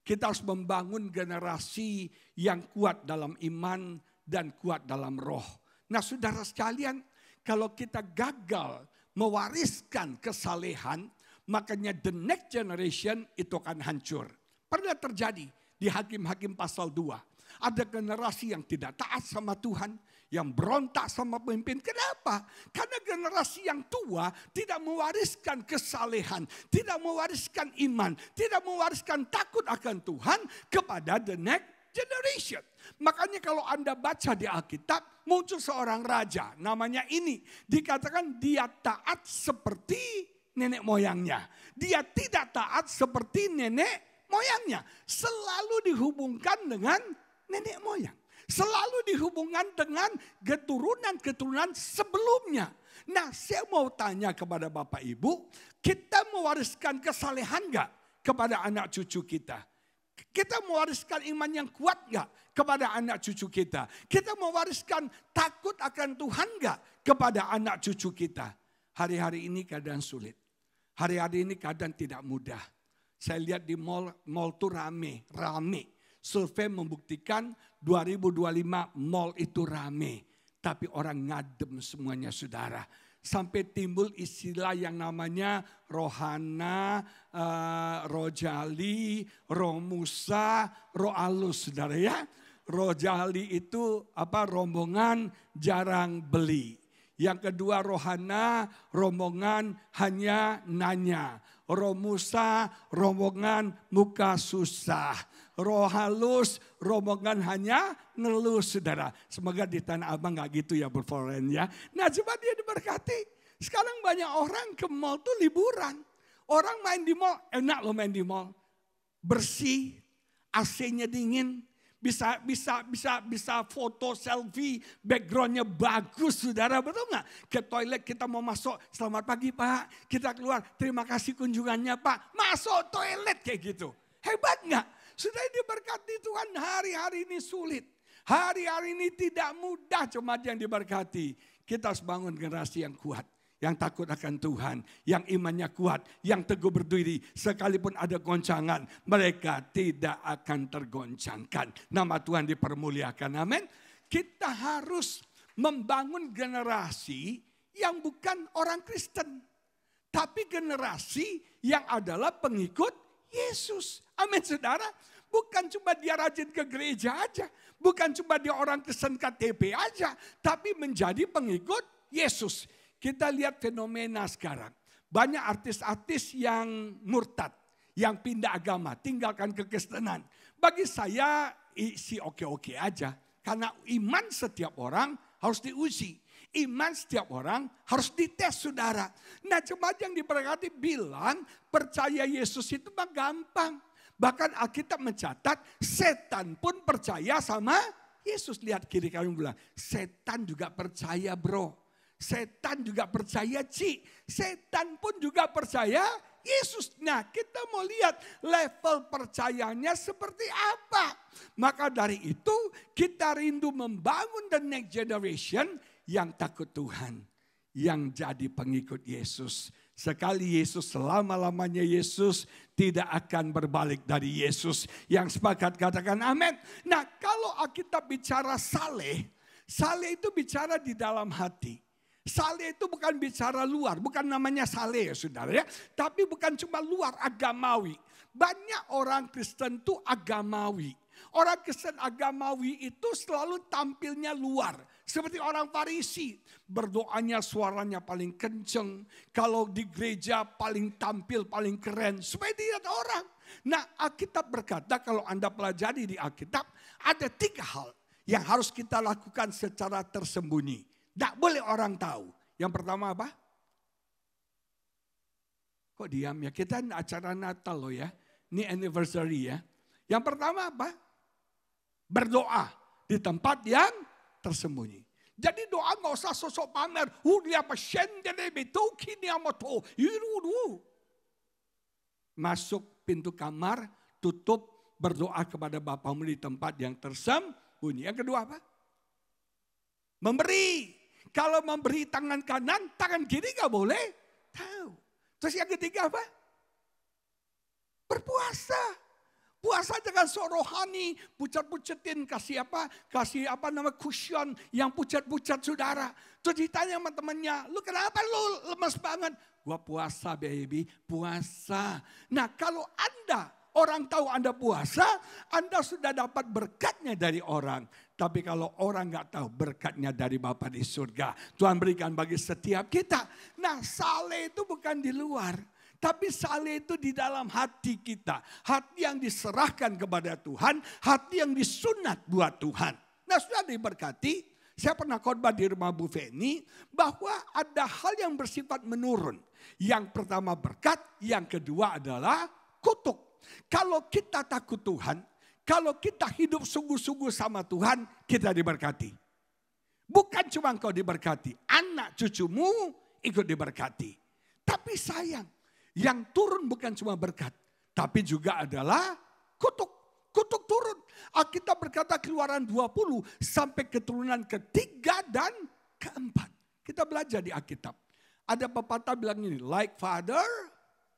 Speaker 5: Kita harus membangun generasi yang kuat dalam iman dan kuat dalam roh. Nah saudara sekalian, kalau kita gagal mewariskan kesalehan, makanya the next generation itu akan hancur. Pernah terjadi di Hakim-Hakim pasal 2. Ada generasi yang tidak taat sama Tuhan, yang berontak sama pemimpin. Kenapa? Karena generasi yang tua tidak mewariskan kesalehan, tidak mewariskan iman, tidak mewariskan takut akan Tuhan kepada the next generation. Makanya kalau Anda baca di Alkitab, muncul seorang raja, namanya ini. Dikatakan dia taat seperti nenek moyangnya. Dia tidak taat seperti nenek moyangnya. Selalu dihubungkan dengan nenek moyang. Selalu dihubungkan dengan keturunan-keturunan sebelumnya. Nah saya mau tanya kepada Bapak Ibu, kita mewariskan kesalehan gak kepada anak cucu kita? Kita mewariskan iman yang kuat gak kepada anak cucu kita? Kita mewariskan takut akan Tuhan gak kepada anak cucu kita? Hari-hari ini keadaan sulit. Hari-hari ini keadaan tidak mudah. Saya lihat di mall tuh rame. Survei membuktikan 2025 mall itu rame. Tapi orang ngadem semuanya saudara. Sampai timbul istilah yang namanya rohana, rojali, romusa, roalus saudara ya. Rojali itu rombongan jarang beli. Yang kedua rohana, rombongan hanya nanya. Romusa, rombongan muka susah. Rohalus, rombongan hanya ngeluh saudara. Semoga di Tanah Abang gak gitu ya berforen ya. Nah coba dia diberkati. Sekarang banyak orang ke mall tuh liburan. Orang main di mall, enak loh main di mall. Bersih, AC-nya dingin. Bisa foto selfie, backgroundnya bagus saudara, betul gak? Ke toilet kita mau masuk, selamat pagi Pak, kita keluar, terima kasih kunjungannya Pak. Masuk toilet kayak gitu, hebat gak? Sudah diberkati Tuhan, hari-hari ini sulit. Hari-hari ini tidak mudah, cuma yang diberkati. Kita harus bangun generasi yang kuat. yang takut akan Tuhan, yang imannya kuat, yang teguh berdiri, sekalipun ada goncangan, mereka tidak akan tergoncangkan. Nama Tuhan dipermuliakan, amin. Kita harus membangun generasi yang bukan orang Kristen, tapi generasi yang adalah pengikut Yesus. Amin, saudara. Bukan cuma dia rajin ke gereja aja, bukan cuma dia orang Kristen KTP aja, tapi menjadi pengikut Yesus. Kita lihat fenomena sekarang. Banyak artis-artis yang murtad, yang pindah agama, tinggalkan kekristenan. Bagi saya isi oke-oke aja. Karena iman setiap orang harus diuji. Iman setiap orang harus dites, saudara. Nah, jemaat yang diberkati bilang percaya Yesus itu mah gampang. Bahkan Alkitab mencatat setan pun percaya sama Yesus. Lihat kiri kamu bilang, setan juga percaya bro. Setan juga percaya Ci. Setan pun juga percaya Yesus. Nah, kita mau lihat level percayanya seperti apa. Maka dari itu kita rindu membangun the next generation yang takut Tuhan. Yang jadi pengikut Yesus. Sekali Yesus, selama-lamanya Yesus tidak akan berbalik dari Yesus. Yang sepakat katakan amin. Nah, kalau Alkitab bicara saleh, saleh itu bicara di dalam hati. Saleh itu bukan bicara luar, bukan namanya saleh ya saudara ya. Tapi bukan cuma luar, agamawi. Banyak orang Kristen itu agamawi. Orang Kristen agamawi itu selalu tampilnya luar. Seperti orang Farisi, berdoanya suaranya paling kenceng. Kalau di gereja paling tampil, paling keren. Supaya dilihat orang. Nah, Alkitab berkata kalau Anda pelajari di Alkitab, ada 3 hal yang harus kita lakukan secara tersembunyi. Tidak boleh orang tahu. Yang pertama apa? Kok diam ya? Kita acara Natal loh ya. Ini anniversary ya. Yang pertama apa? Berdoa di tempat yang tersembunyi. Jadi doa nggak usah sosok pamer. Masuk pintu kamar, tutup, berdoa kepada Bapamu di tempat yang tersembunyi. Yang kedua apa? Memberi. Kalau memberi tangan kanan, tangan kiri gak boleh tahu. Terus yang ketiga apa? Berpuasa. Puasa dengan sok rohani, pucat-pucetin, kasih apa nama cushion yang pucat-pucat saudara. Terus ditanya sama temannya, lu kenapa lu lemes banget? Gua puasa baby, puasa. Nah kalau Anda, orang tahu Anda puasa, Anda sudah dapat berkatnya dari orang. Tapi kalau orang nggak tahu berkatnya dari Bapa di surga. Tuhan berikan bagi setiap kita. Nah saleh itu bukan di luar. Tapi saleh itu di dalam hati kita. Hati yang diserahkan kepada Tuhan. Hati yang disunat buat Tuhan. Nah sudah diberkati. Saya pernah khotbah di rumah Bu Feni. Bahwa ada hal yang bersifat menurun. Yang pertama berkat. Yang kedua adalah kutuk. Kalau kita takut Tuhan, kalau kita hidup sungguh-sungguh sama Tuhan, kita diberkati. Bukan cuma engkau diberkati, anak cucumu ikut diberkati. Tapi sayang, yang turun bukan cuma berkat, tapi juga adalah kutuk. Kutuk turun. Alkitab berkata Keluaran 20 sampai keturunan ketiga dan keempat. Kita belajar di Alkitab. Ada pepatah bilang ini, like father,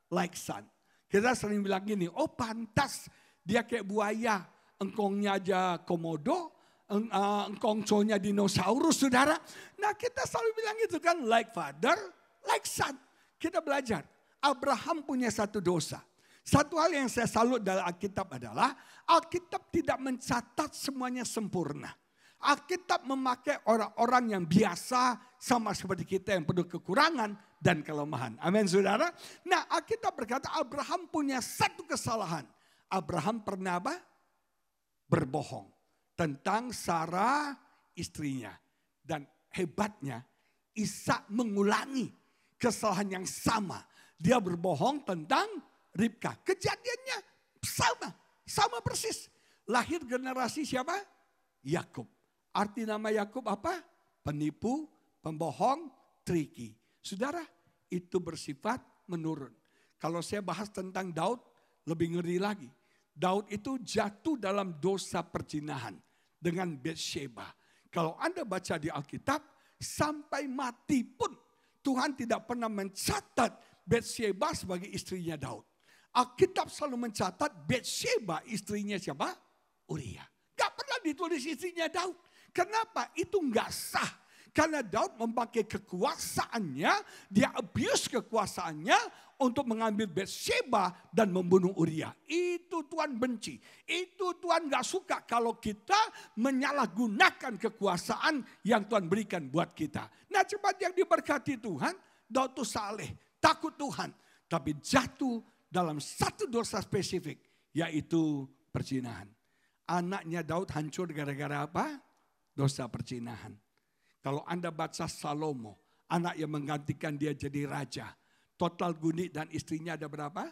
Speaker 5: like son. Kita sering bilang gini, oh pantas dia kayak buaya. Engkongnya aja komodo, engkongconya dinosaurus saudara. Nah kita selalu bilang gitu kan, like father, like son. Kita belajar, Abraham punya satu dosa. Satu hal yang saya salut dalam Alkitab adalah, Alkitab tidak mencatat semuanya sempurna. Alkitab memakai orang-orang yang biasa sama seperti kita yang penuh kekurangan dan kelemahan. Amin saudara. Nah Alkitab berkata Abraham punya satu kesalahan. Abraham pernah apa? Berbohong tentang Sarah istrinya. Dan hebatnya Ishak mengulangi kesalahan yang sama. Dia berbohong tentang Ribka. Kejadiannya sama persis. Lahir generasi siapa? Yakub. Arti nama Yakub apa? Penipu, pembohong, tricky. Saudara, itu bersifat menurun. Kalau saya bahas tentang Daud, lebih ngeri lagi. Daud itu jatuh dalam dosa perzinahan dengan Batsheba. Kalau Anda baca di Alkitab, sampai mati pun Tuhan tidak pernah mencatat Batsheba sebagai istrinya Daud. Alkitab selalu mencatat Batsheba istrinya siapa? Uria. Gak pernah ditulis istrinya Daud. Kenapa? Itu gak sah. Karena Daud memakai kekuasaannya, dia abuse kekuasaannya untuk mengambil Batsheba dan membunuh Uria. Itu Tuhan benci. Itu Tuhan gak suka kalau kita menyalahgunakan kekuasaan yang Tuhan berikan buat kita. Nah, cepat yang diberkati Tuhan, Daud itu saleh, takut Tuhan. Tapi jatuh dalam satu dosa spesifik, yaitu perzinahan. Anaknya Daud hancur gara-gara apa? Dosa perzinahan. Kalau Anda baca Salomo, anak yang menggantikan dia jadi raja. Total Guni dan istrinya ada berapa?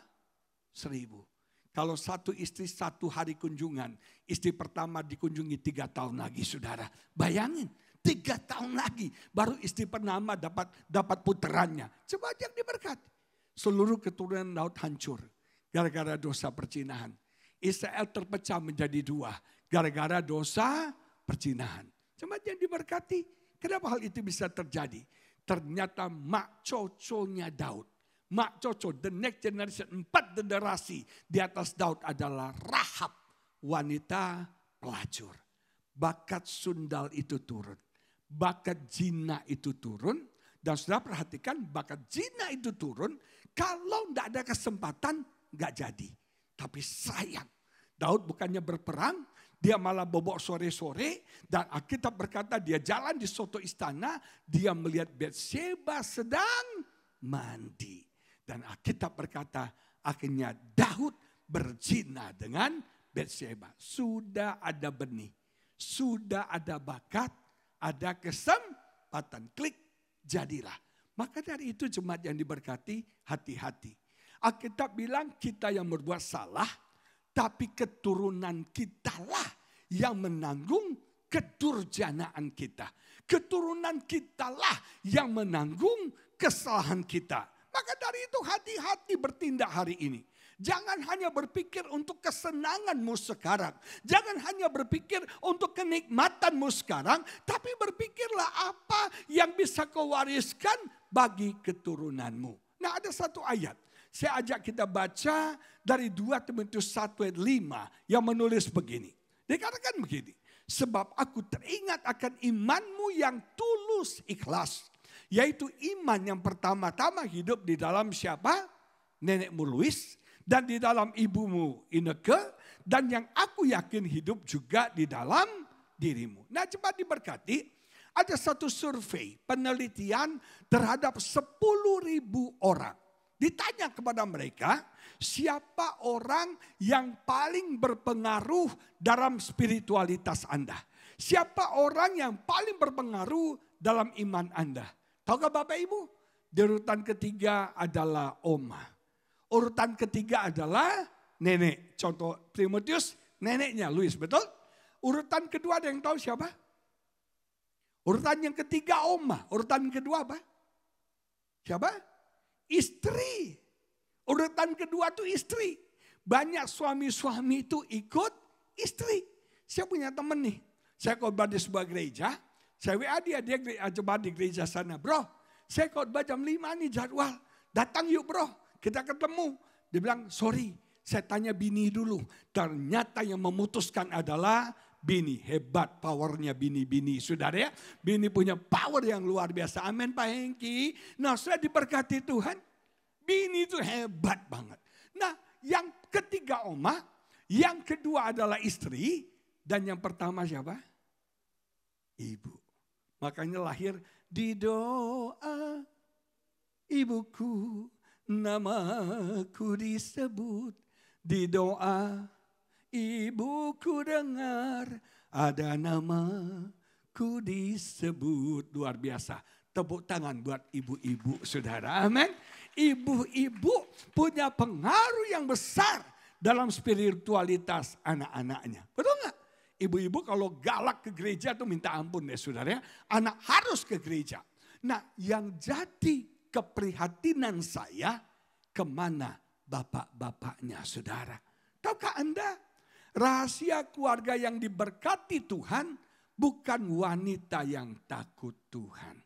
Speaker 5: 1000. Kalau satu istri satu hari kunjungan, istri pertama dikunjungi 3 tahun lagi, saudara. Bayangin, 3 tahun lagi baru istri pertama dapat puterannya. Coba yang diberkati. Seluruh keturunan Daud hancur gara-gara dosa perzinahan. Israel terpecah menjadi 2 gara-gara dosa perzinahan. Coba yang diberkati. Kenapa hal itu bisa terjadi? Ternyata mak coconya Daud. Mak coco, the next generation, 4 generasi di atas Daud adalah Rahab, wanita pelacur. Bakat sundal itu turun. Bakat zina itu turun. Dan sudah perhatikan bakat zina itu turun. Kalau tidak ada kesempatan, nggak jadi. Tapi sayang, Daud bukannya berperang, dia malah bobok sore-sore. Dan Alkitab berkata dia jalan di soto istana. Dia melihat Batsheba sedang mandi. Dan Alkitab berkata akhirnya Daud berzina dengan Batsheba. Sudah ada benih. Sudah ada bakat. Ada kesempatan. Klik, jadilah. Maka dari itu jemaat yang diberkati, hati-hati. Alkitab bilang kita yang berbuat salah. Tapi keturunan kitalah yang menanggung kedurjanaan kita. Keturunan kitalah yang menanggung kesalahan kita. Maka dari itu hati-hati bertindak hari ini. Jangan hanya berpikir untuk kesenanganmu sekarang. Jangan hanya berpikir untuk kenikmatanmu sekarang. Tapi berpikirlah apa yang bisa kau wariskan bagi keturunanmu. Nah, ada satu ayat. Saya ajak kita baca dari 2 Timotius 1 ayat 5 yang menulis begini. Dikatakan begini. Sebab aku teringat akan imanmu yang tulus ikhlas. Yaitu iman yang pertama-tama hidup di dalam siapa? Nenekmu Louis. Dan di dalam ibumu Ineke. Dan yang aku yakin hidup juga di dalam dirimu. Nah, cepat diberkati. Ada satu survei penelitian terhadap 10.000 orang. Ditanya kepada mereka, siapa orang yang paling berpengaruh dalam spiritualitas Anda? Siapa orang yang paling berpengaruh dalam iman Anda? Tahukah Bapak Ibu? Di urutan ketiga adalah Oma. Urutan ketiga adalah nenek. Contoh Timotius, neneknya Louis, betul? Urutan kedua ada yang tahu siapa? Urutan yang ketiga Oma. Urutan yang kedua apa? Siapa? Istri. Urutan kedua itu istri. Banyak suami-suami itu ikut istri. Saya punya teman nih. Saya khotbah di sebuah gereja. Saya WA dia coba di gereja sana. Bro, saya khotbah jam 5 nih jadwal. Datang yuk bro, kita ketemu. Dia bilang, sorry, saya tanya bini dulu. Ternyata yang memutuskan adalah bini. Hebat powernya bini-bini. Saudara ya, bini punya power yang luar biasa. Amin Pak Hengki. Nah, sudah diberkati Tuhan. Bini itu hebat banget. Nah, yang ketiga Oma, yang kedua adalah istri, dan yang pertama siapa? Ibu. Makanya lahir di doa ibuku, namaku disebut. Di doa ibuku dengar, ada namaku disebut. Luar biasa. Tepuk tangan buat ibu-ibu saudara. Amin. Ibu-ibu punya pengaruh yang besar dalam spiritualitas anak-anaknya. Betul nggak? Ibu-ibu kalau galak ke gereja tuh minta ampun ya saudara. Anak harus ke gereja. Nah, yang jadi keprihatinan saya, kemana bapak-bapaknya saudara? Tahukah Anda, rahasia keluarga yang diberkati Tuhan bukan wanita yang takut Tuhan.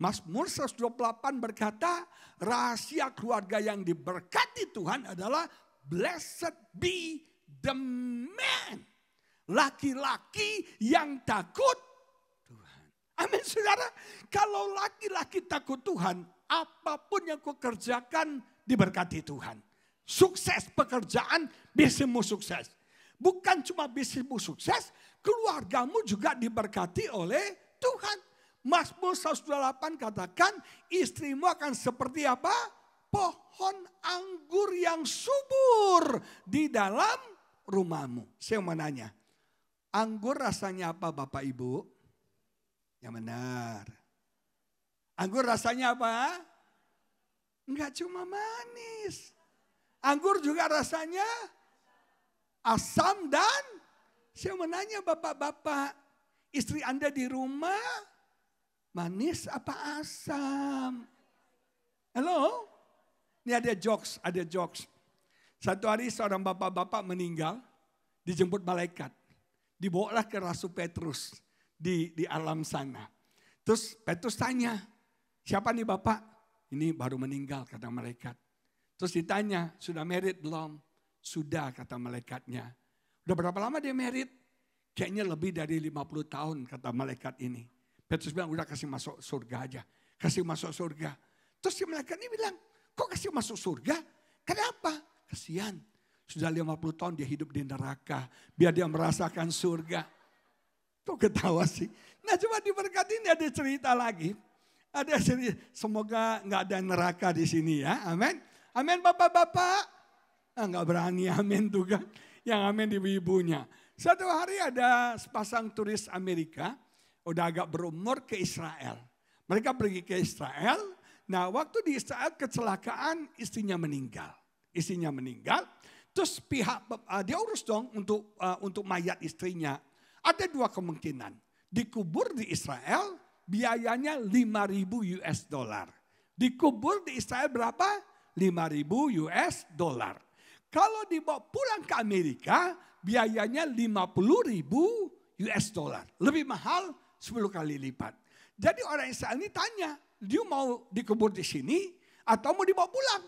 Speaker 5: Mazmur 128 berkata, rahasia keluarga yang diberkati Tuhan adalah blessed be the man. Laki-laki yang takut Tuhan. Amin saudara. Kalau laki-laki takut Tuhan, apapun yang kau kerjakan diberkati Tuhan. Sukses pekerjaan, bisnismu sukses. Bukan cuma bisnismu sukses, keluargamu juga diberkati oleh Tuhan. Mazmur 128 katakan istrimu akan seperti apa? Pohon anggur yang subur di dalam rumahmu. Saya mau nanya, anggur rasanya apa Bapak Ibu? Yang benar. Anggur rasanya apa? Enggak cuma manis. Anggur juga rasanya asam dan saya mau nanya bapak-bapak, istri Anda di rumah manis apa asam? Halo? Ini ada jokes. Satu hari seorang bapak-bapak meninggal, dijemput malaikat. Dibawalah ke Rasul Petrus di alam sana. Terus Petrus tanya, siapa nih bapak? Ini baru meninggal kata malaikat. Terus ditanya, sudah married belum? Sudah kata malaikatnya. Udah berapa lama dia married? Kayaknya lebih dari 50 tahun kata malaikat ini. Petrus bilang udah kasih masuk surga aja. Kasih masuk surga. Terus si malaikat ini bilang, kok kasih masuk surga? Kenapa? Kasihan. Sudah 50 tahun dia hidup di neraka. Biar dia merasakan surga. Kok ketawa sih? Nah coba diberkati ini ada cerita lagi. Ada cerita, semoga nggak ada neraka di sini ya. Amin. Amin bapak-bapak. Nggak berani amin tuh kan. Yang amin ibu-ibunya. Satu hari ada sepasang turis Amerika. Udah agak berumur ke Israel. Mereka pergi ke Israel. Nah waktu di Israel kecelakaan istrinya meninggal. Istrinya meninggal. Terus pihak dia urus dong untuk mayat istrinya. Ada dua kemungkinan. Dikubur di Israel biayanya $5.000 US. Dikubur di Israel berapa? $5.000 US. Kalau dibawa pulang ke Amerika, biayanya $50.000 US. Lebih mahal 10 kali lipat. Jadi orang Israel ini tanya, dia mau dikubur di sini atau mau dibawa pulang?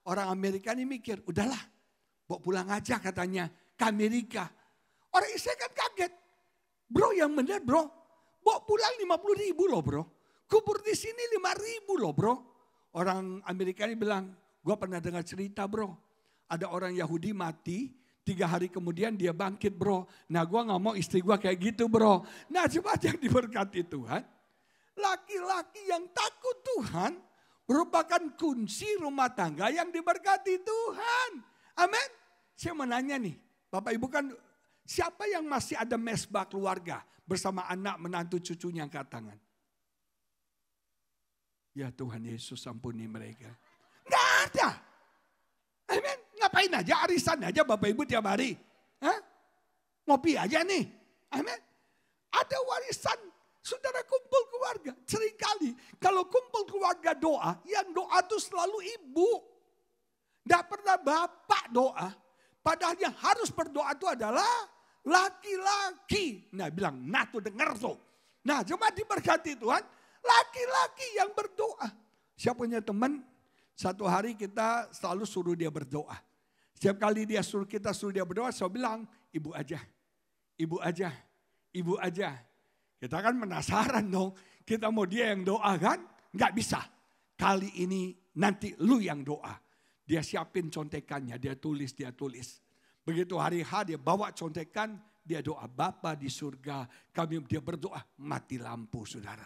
Speaker 5: Orang Amerika ini mikir, udahlah bawa pulang aja katanya ke Amerika. Orang Israel kan kaget. Bro yang benar bro, bawa pulang 50.000 loh bro. Kubur di sini 5.000 loh bro. Orang Amerika ini bilang, gue pernah dengar cerita bro. Ada orang Yahudi mati, 3 hari kemudian dia bangkit bro. Nah gue gak mau istri gue kayak gitu bro. Nah coba yang diberkati Tuhan. Laki-laki yang takut Tuhan merupakan kunci rumah tangga yang diberkati Tuhan. Amin. Saya mau nanya nih, Bapak Ibu kan siapa yang masih ada mesbah keluarga bersama anak menantu cucunya angkat tangan? Ya Tuhan Yesus ampuni mereka. Nggak ada. Amin. Ngapain aja arisan aja Bapak Ibu tiap hari? Hah? Ngopi aja nih. Amin. Ada warisan. Saudara kumpul keluarga. Seringkali kalau kumpul keluarga doa, yang doa itu selalu ibu. Nggak pernah bapak doa. Padahal yang harus berdoa itu adalah laki-laki. Nah bilang, nah tuh denger tuh. Nah cuma diberkati Tuhan, laki-laki yang berdoa. Siapa punya teman, satu hari kita selalu suruh dia berdoa. Setiap kali dia suruh dia berdoa, saya bilang, ibu aja, ibu aja, ibu aja. Kita kan penasaran dong, kita mau dia yang doa kan? Nggak bisa. Kali ini nanti lu yang doa. Dia siapin contekannya, dia tulis. Begitu hari H dia bawa contekan, dia doa, Bapa di surga, dia berdoa, mati lampu saudara.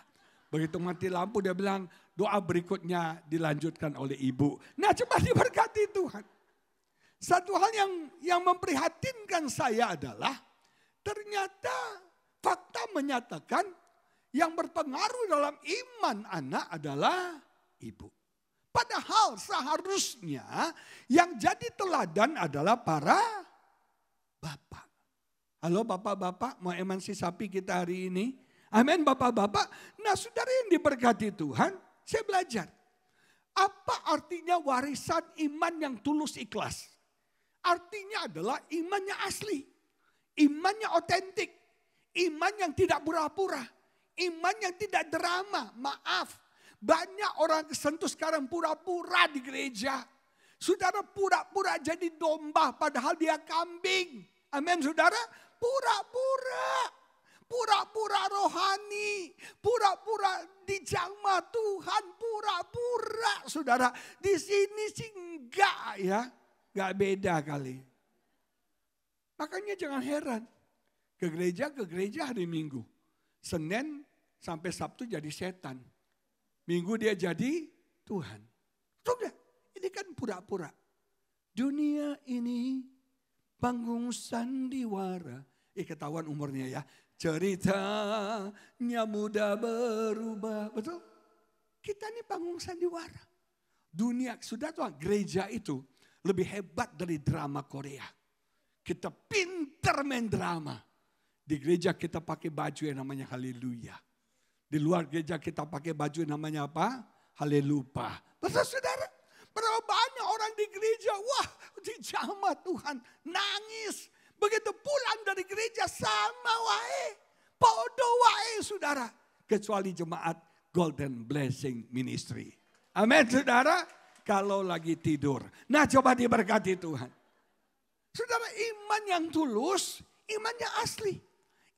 Speaker 5: Begitu mati lampu dia bilang, doa berikutnya dilanjutkan oleh ibu. Nah coba diberkati Tuhan. Satu hal yang memprihatinkan saya adalah, ternyata fakta menyatakan yang berpengaruh dalam iman anak adalah ibu. Padahal seharusnya yang jadi teladan adalah para bapak. Halo bapak-bapak, mau emansipasi kita hari ini? Amin bapak-bapak. Nah saudara yang diberkati Tuhan, saya belajar. Apa artinya warisan iman yang tulus ikhlas? Artinya adalah imannya asli. Imannya otentik. Iman yang tidak pura-pura. Iman yang tidak drama. Maaf. Banyak orang kesentuh sekarang pura-pura di gereja. Saudara, pura-pura jadi domba padahal dia kambing. Amin saudara. Pura-pura. Pura-pura rohani. Pura-pura dijamah Tuhan. Pura-pura saudara. Di sini sih enggak ya. Enggak beda kali. Makanya jangan heran. Ke gereja hari Minggu. Senin sampai Sabtu jadi setan. Minggu dia jadi Tuhan. Sudah, ini kan pura-pura. Dunia ini panggung sandiwara. Ketahuan umurnya ya. Ceritanya mudah berubah. Betul? Kita ini panggung sandiwara. Dunia, sudah tuh gereja itu lebih hebat dari drama Korea. Kita pinter main drama. Di gereja kita pakai baju yang namanya haleluya. Di luar gereja kita pakai baju yang namanya apa? Halelupa. Betul saudara? Berapa banyak orang di gereja, wah dijamah Tuhan, nangis. Begitu pulang dari gereja sama wae. Podo wae saudara. Kecuali jemaat Golden Blessing Ministry. Amin saudara. Kalau lagi tidur. Nah coba diberkati Tuhan. Saudara, iman yang tulus, iman yang asli.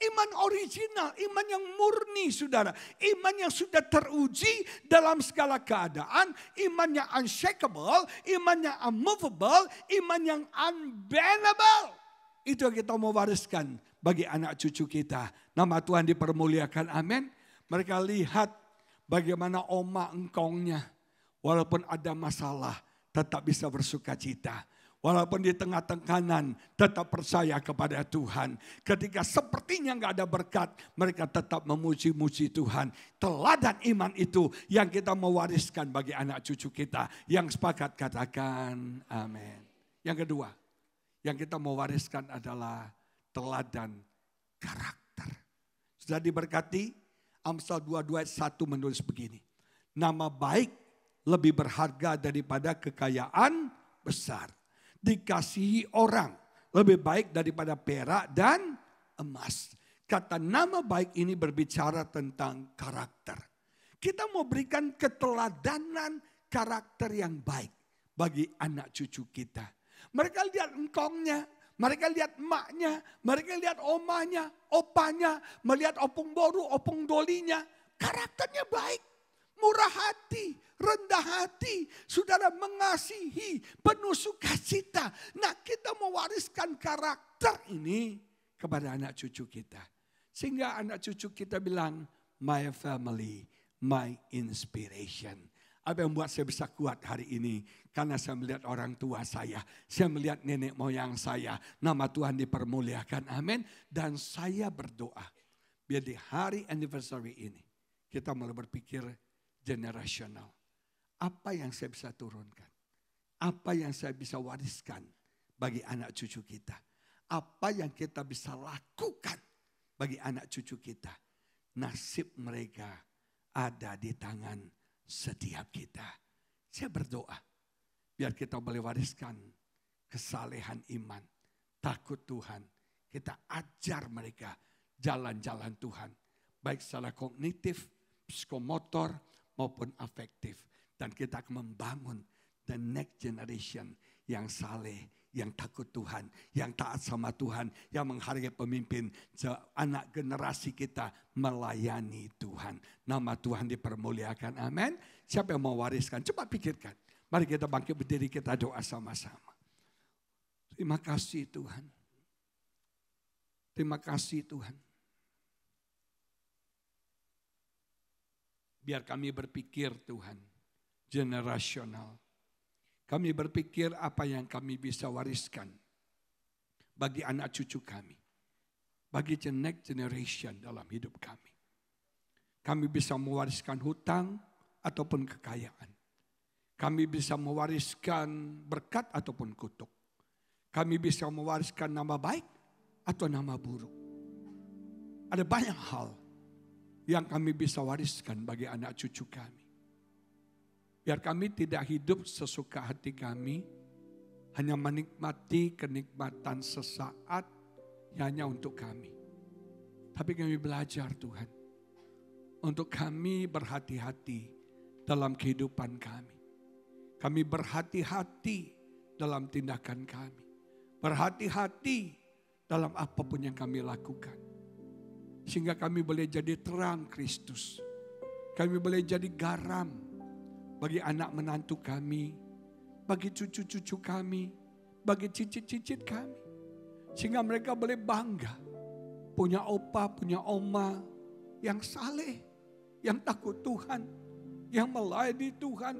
Speaker 5: Iman original, iman yang murni saudara. Iman yang sudah teruji dalam segala keadaan. Iman yang unshakable, iman yang unmovable, iman yang unbendable. Itu yang kita mau wariskan bagi anak cucu kita. Nama Tuhan dipermuliakan, amin. Mereka lihat bagaimana oma engkongnya. Walaupun ada masalah, tetap bisa bersuka cita. Walaupun di tengah tekanan tetap percaya kepada Tuhan. Ketika sepertinya nggak ada berkat, mereka tetap memuji-muji Tuhan. Teladan iman itu yang kita mewariskan bagi anak cucu kita. Yang sepakat katakan amin. Yang kedua, yang kita mewariskan adalah teladan karakter. Sudah diberkati, Amsal 22 ayat 1 menulis begini. Nama baik lebih berharga daripada kekayaan besar. Dikasihi orang lebih baik daripada perak dan emas. Kata nama baik ini berbicara tentang karakter. Kita mau berikan keteladanan karakter yang baik bagi anak cucu kita. Mereka lihat engkongnya, mereka lihat emaknya, mereka lihat omanya, opanya, melihat opung boru, opung dolinya. Karakternya baik, murah hati, rendah hati, saudara mengasihi, penuh sukacita. Nah kita mewariskan karakter ini kepada anak cucu kita. Sehingga anak cucu kita bilang, my family, my inspiration. Apa yang membuat saya bisa kuat hari ini? Karena saya melihat orang tua saya melihat nenek moyang saya. Nama Tuhan dipermuliakan, amin. Dan saya berdoa, biar di hari anniversary ini, kita mulai berpikir generasional. Apa yang saya bisa turunkan? Apa yang saya bisa wariskan bagi anak cucu kita? Apa yang kita bisa lakukan bagi anak cucu kita? Nasib mereka ada di tangan setiap kita. Saya berdoa, biar kita boleh wariskan kesalehan iman, takut Tuhan. Kita ajar mereka jalan-jalan Tuhan. Baik secara kognitif, psikomotor, maupun afektif. Dan kita akan membangun the next generation yang saleh, yang takut Tuhan, yang taat sama Tuhan, yang menghargai pemimpin. Anak generasi kita melayani Tuhan. Nama Tuhan dipermuliakan, amin. Siapa yang mau wariskan? Coba pikirkan. Mari kita bangkit berdiri, kita doa sama-sama. Terima kasih Tuhan. Terima kasih Tuhan. Biar kami berpikir Tuhan, generasional. Kami berpikir apa yang kami bisa wariskan bagi anak cucu kami. Bagi the next generation dalam hidup kami. Kami bisa mewariskan hutang ataupun kekayaan. Kami bisa mewariskan berkat ataupun kutuk. Kami bisa mewariskan nama baik atau nama buruk. Ada banyak hal yang kami bisa wariskan bagi anak cucu kami. Biar kami tidak hidup sesuka hati kami, hanya menikmati kenikmatan sesaat hanya untuk kami. Tapi kami belajar Tuhan, untuk kami berhati-hati dalam kehidupan kami. Kami berhati-hati dalam tindakan kami. Berhati-hati dalam apapun yang kami lakukan. Sehingga kami boleh jadi terang Kristus. Kami boleh jadi garam bagi anak menantu kami, bagi cucu-cucu kami, bagi cicit-cicit kami. Sehingga mereka boleh bangga punya opa, punya oma yang saleh, yang takut Tuhan, yang melayani Tuhan.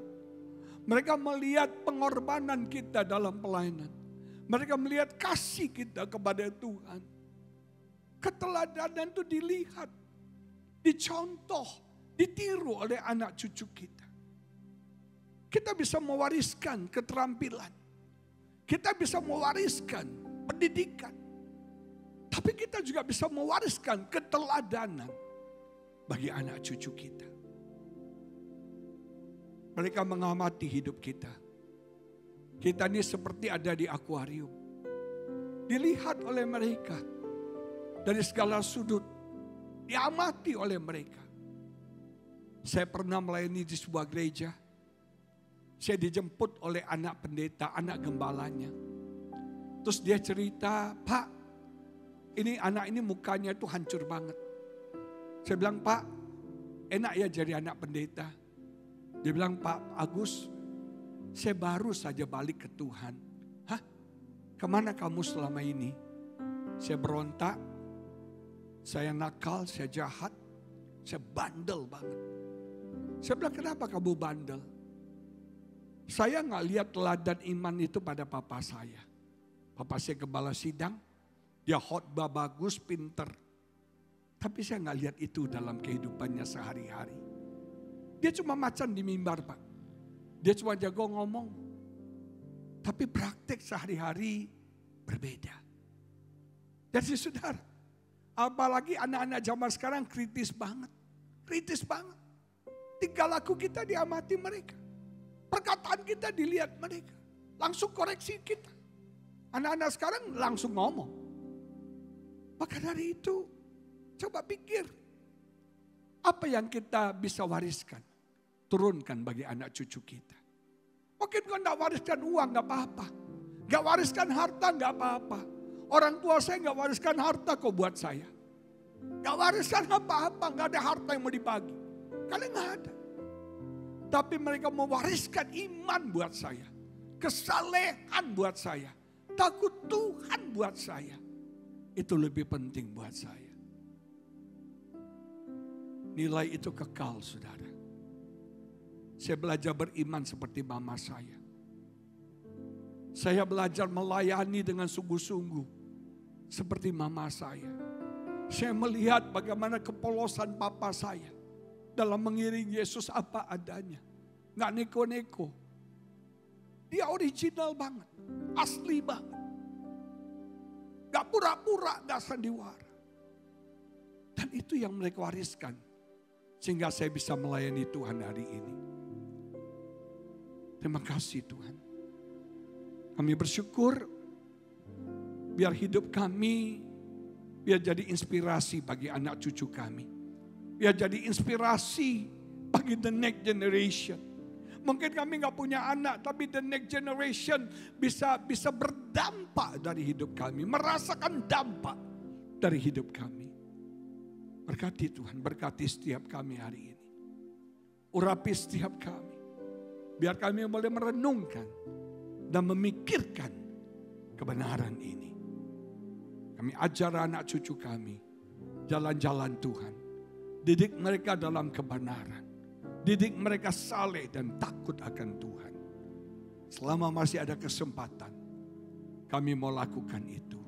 Speaker 5: Mereka melihat pengorbanan kita dalam pelayanan. Mereka melihat kasih kita kepada Tuhan. Keteladanan itu dilihat, dicontoh, ditiru oleh anak cucu kita. Kita bisa mewariskan keterampilan. Kita bisa mewariskan pendidikan. Tapi kita juga bisa mewariskan keteladanan bagi anak cucu kita. Mereka mengamati hidup kita. Kita ini seperti ada di akuarium. Dilihat oleh mereka dari segala sudut. Diamati oleh mereka. Saya pernah melayani di sebuah gereja. Saya dijemput oleh anak pendeta, anak gembalanya. Terus dia cerita, Pak, ini anak ini mukanya tuh hancur banget. Saya bilang, Pak, enak ya jadi anak pendeta. Dia bilang, Pak Agus, saya baru saja balik ke Tuhan. Hah? Kemana kamu selama ini? Saya berontak, saya nakal, saya jahat, saya bandel banget. Saya bilang, kenapa kamu bandel? Saya gak lihat teladan iman itu pada papa saya. Papa saya gembala sidang, dia khotbah bagus, pinter. Tapi saya gak lihat itu dalam kehidupannya sehari-hari. Dia cuma macan di mimbar, Pak. Dia cuma jago ngomong. Tapi praktek sehari-hari berbeda. Jadi saudara, apalagi anak-anak zaman sekarang kritis banget. Kritis banget. Tingkah laku kita diamati mereka. Perkataan kita dilihat mereka. Langsung koreksi kita. Anak-anak sekarang langsung ngomong. Maka dari itu, coba pikir. Apa yang kita bisa wariskan? Turunkan bagi anak cucu kita. Mungkin kau gak wariskan uang, gak apa-apa. Gak wariskan harta, gak apa-apa. Orang tua saya gak wariskan harta kok buat saya. Gak wariskan apa-apa, gak ada harta yang mau dibagi. Kalian gak ada. Tapi mereka mewariskan iman buat saya. Kesalehan buat saya. Takut Tuhan buat saya. Itu lebih penting buat saya. Nilai itu kekal, saudara. Saya belajar beriman seperti mama saya. Saya belajar melayani dengan sungguh-sungguh. Seperti mama saya. Saya melihat bagaimana kepolosan papa saya. Dalam mengiring Yesus apa adanya. Gak neko-neko. Dia original banget. Asli banget. Gak pura-pura, gak sandiwara. Dan itu yang mereka wariskan. Sehingga saya bisa melayani Tuhan hari ini. Terima kasih Tuhan. Kami bersyukur. Biar hidup kami. Biar jadi inspirasi bagi anak cucu kami. Biar jadi inspirasi bagi the next generation. Mungkin kami gak punya anak, tapi the next generation bisa berdampak dari hidup kami. Merasakan dampak dari hidup kami. Berkati Tuhan, berkati setiap kami hari ini. Urapi setiap kami. Biar kami boleh merenungkan dan memikirkan kebenaran ini. Kami ajar anak cucu kami jalan-jalan Tuhan. Didik mereka dalam kebenaran. Didik mereka saleh dan takut akan Tuhan. Selama masih ada kesempatan, kami mau lakukan itu.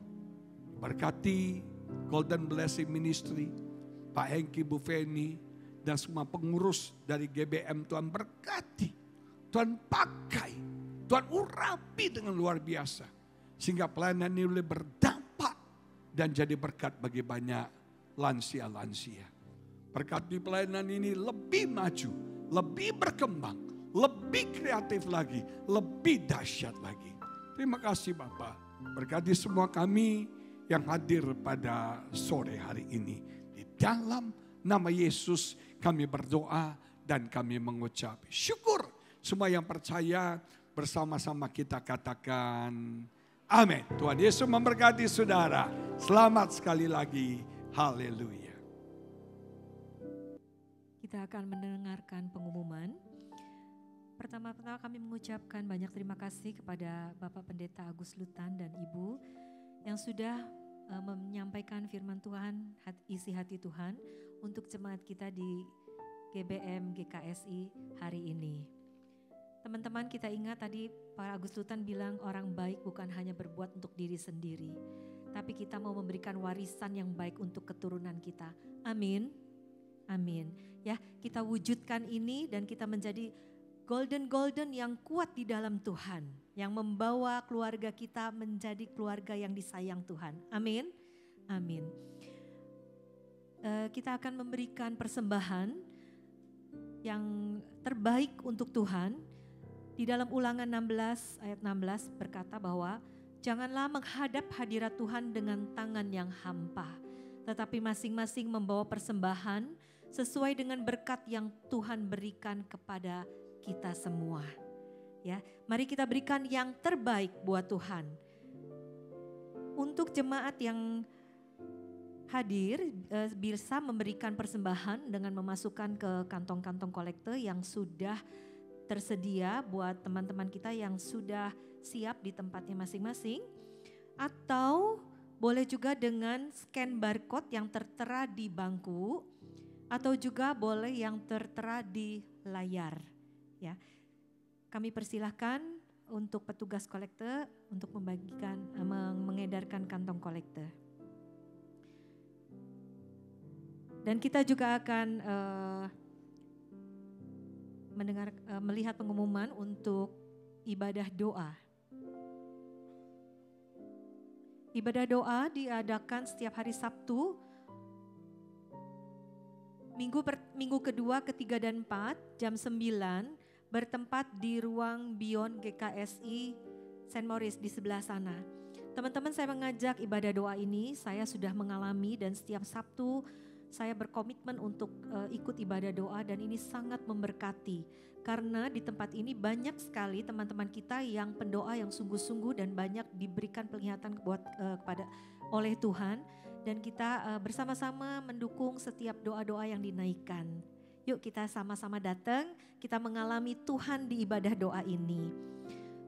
Speaker 5: Berkati Golden Blessing Ministry, Pak Hengki, Bu Feni, dan semua pengurus dari GBM. Tuhan berkati, Tuhan pakai, Tuhan urapi dengan luar biasa. Sehingga pelayanan ini boleh berdampak dan jadi berkat bagi banyak lansia-lansia. Berkati pelayanan ini lebih maju, lebih berkembang, lebih kreatif lagi, lebih dahsyat lagi. Terima kasih Bapak. Berkati semua kami yang hadir pada sore hari ini. Di dalam nama Yesus kami berdoa dan kami mengucap syukur. Semua yang percaya bersama-sama kita katakan amin. Tuhan Yesus memberkati saudara. Selamat sekali lagi. Haleluya.
Speaker 6: Kita akan mendengarkan pengumuman. Pertama-tama kami mengucapkan banyak terima kasih kepada Bapak Pendeta Agus Lutan dan Ibu yang sudah menyampaikan firman Tuhan, isi hati Tuhan untuk jemaat kita di GBM GKSI hari ini. Teman-teman, kita ingat tadi Pak Agus Lutan bilang orang baik bukan hanya berbuat untuk diri sendiri, tapi kita mau memberikan warisan yang baik untuk keturunan kita. Amin. Amin. Ya, kita wujudkan ini dan kita menjadi golden yang kuat di dalam Tuhan, yang membawa keluarga kita menjadi keluarga yang disayang Tuhan. Amin. Amin. Kita akan memberikan persembahan yang terbaik untuk Tuhan. Di dalam Ulangan 16 ayat 16 berkata bahwa janganlah menghadap hadirat Tuhan dengan tangan yang hampa, tetapi masing-masing membawa persembahan sesuai dengan berkat yang Tuhan berikan kepada kita semua. Ya, mari kita berikan yang terbaik buat Tuhan. Untuk jemaat yang hadir bisa memberikan persembahan dengan memasukkan ke kantong-kantong kolektor yang sudah tersedia buat teman-teman kita yang sudah siap di tempatnya masing-masing, atau boleh juga dengan scan barcode yang tertera di bangku, atau juga boleh yang tertera di layar. Ya, kami persilahkan untuk petugas kolektor untuk membagikan, mengedarkan kantong kolektor. Dan kita juga akan melihat pengumuman untuk ibadah doa. Ibadah doa diadakan setiap hari Sabtu, minggu kedua, ketiga dan 4 jam 9 bertempat di ruang Beyond GKSI St. Maurice di sebelah sana. Teman-teman, saya mengajak ibadah doa ini, saya sudah mengalami dan setiap Sabtu saya berkomitmen untuk ikut ibadah doa dan ini sangat memberkati. Karena di tempat ini banyak sekali teman-teman kita yang pendoa yang sungguh-sungguh dan banyak diberikan penglihatan kepada oleh Tuhan. Dan kita bersama-sama mendukung setiap doa-doa yang dinaikkan. Yuk kita sama-sama datang, kita mengalami Tuhan di ibadah doa ini.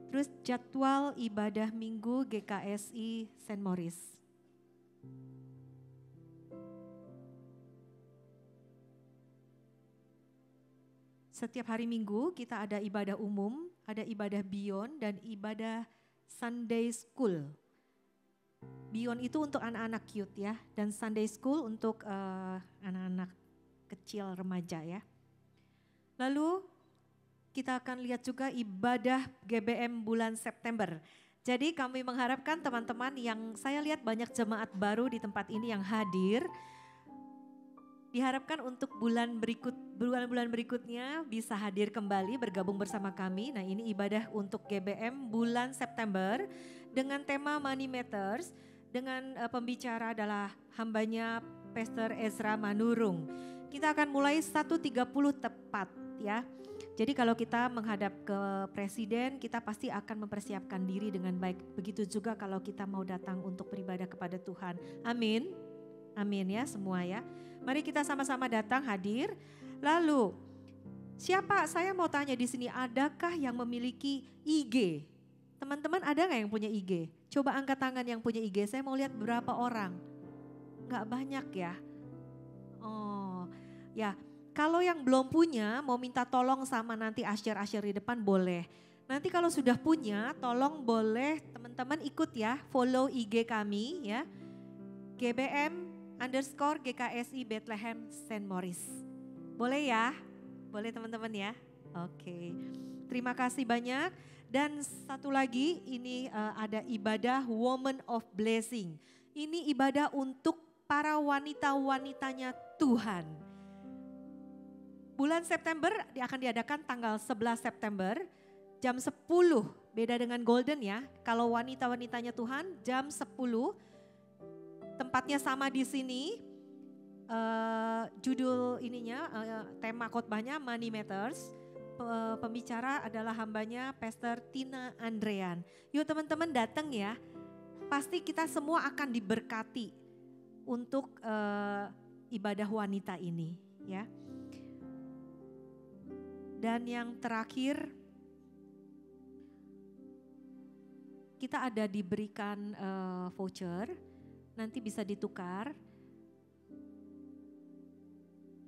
Speaker 6: Terus jadwal ibadah minggu GKSI St. Maurice. Setiap hari Minggu kita ada ibadah umum, ada ibadah Beyond dan ibadah Sunday School. Beyond itu untuk anak-anak cute ya, dan Sunday School untuk anak-anak kecil remaja ya. Lalu kita akan lihat juga ibadah GBM bulan September. Jadi kami mengharapkan teman-teman yang saya lihat banyak jemaat baru di tempat ini yang hadir. Diharapkan untuk bulan-bulan berikutnya bisa hadir kembali bergabung bersama kami. Nah, ini ibadah untuk GBM bulan September dengan tema Money Matters dengan pembicara adalah hambanya Pastor Ezra Manurung. Kita akan mulai 1.30 tepat ya. Jadi kalau kita menghadap ke presiden, kita pasti akan mempersiapkan diri dengan baik. Begitu juga kalau kita mau datang untuk beribadah kepada Tuhan. Amin. Amin ya semua ya. Mari kita sama-sama datang hadir. Lalu siapa, saya mau tanya di sini, adakah yang memiliki IG? Teman-teman ada gak yang punya IG? Coba angkat tangan yang punya IG, saya mau lihat berapa orang. Gak banyak ya. Oh ya, kalau yang belum punya mau minta tolong sama nanti Asher di depan boleh. Nanti kalau sudah punya tolong boleh teman-teman ikut ya, follow IG kami ya. GBM_GKSI Bethlehem St. Maurice. Boleh ya? Boleh teman-teman ya? Oke. Terima kasih banyak. Dan satu lagi ini ada ibadah Woman of Blessing. Ini ibadah untuk para wanita-wanitanya Tuhan. Bulan September akan diadakan tanggal 11 September jam 10. Beda dengan Golden ya. Kalau wanita-wanitanya Tuhan jam 10. Tempatnya sama di sini. Judul ininya, tema khotbahnya Money Matters. Pembicara adalah hambanya Pastor Tina Andrean. Yuk teman-teman datang ya. Pasti kita semua akan diberkati untuk ibadah wanita ini ya. Dan yang terakhir, kita ada diberikan voucher, nanti bisa ditukar.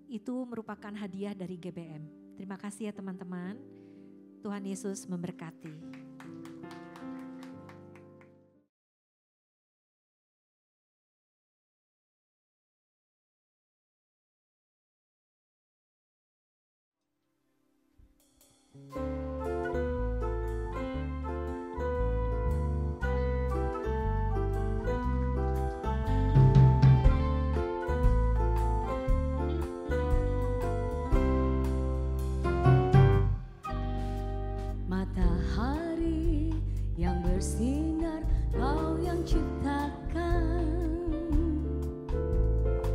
Speaker 6: Itu merupakan hadiah dari GBM. Terima kasih ya teman-teman. Tuhan Yesus memberkati.
Speaker 4: Matahari yang bersinar, Kau yang ciptakan.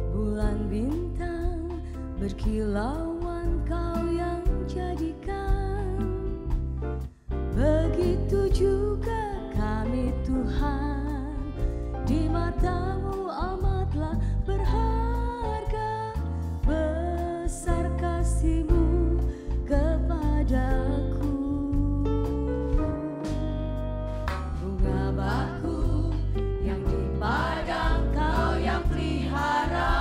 Speaker 4: Bulan bintang berkilauan, Kau yang jadikan. Begitu juga kami Tuhan, di mata-Mu amatlah berharga. Besar kasih-Mu kepadaku. Baku yang di padang, Kau yang pelihara.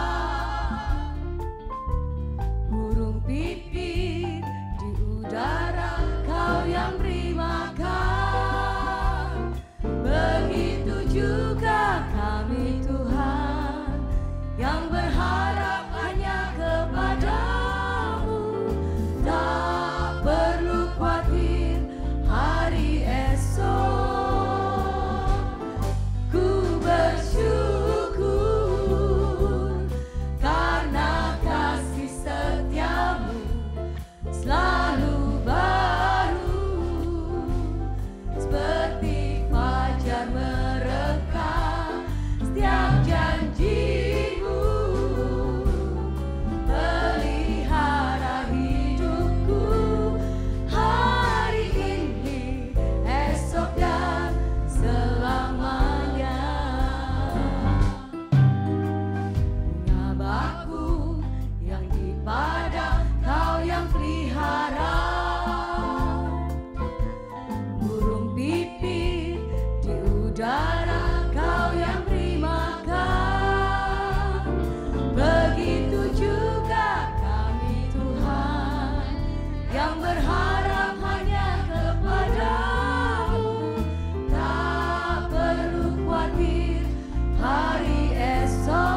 Speaker 4: Burung pipit di udara, Kau yang beri makan. Begitu juga kami Tuhan, yang berharap hanya kepada-Mu. Tak perlu khawatir hari esok. Selalu baru, seperti fajar mereka, setiap janji-Mu pelihara hidupku. Hari ini, esok dan selamanya. Bunga bakung yang di padang, Kau yang pelihara. Burung pipit di udara, Kau yang beri makan. Begitu juga kami Tuhan, yang berharap hanya kepada-Mu. Tak perlu khawatir hari esok.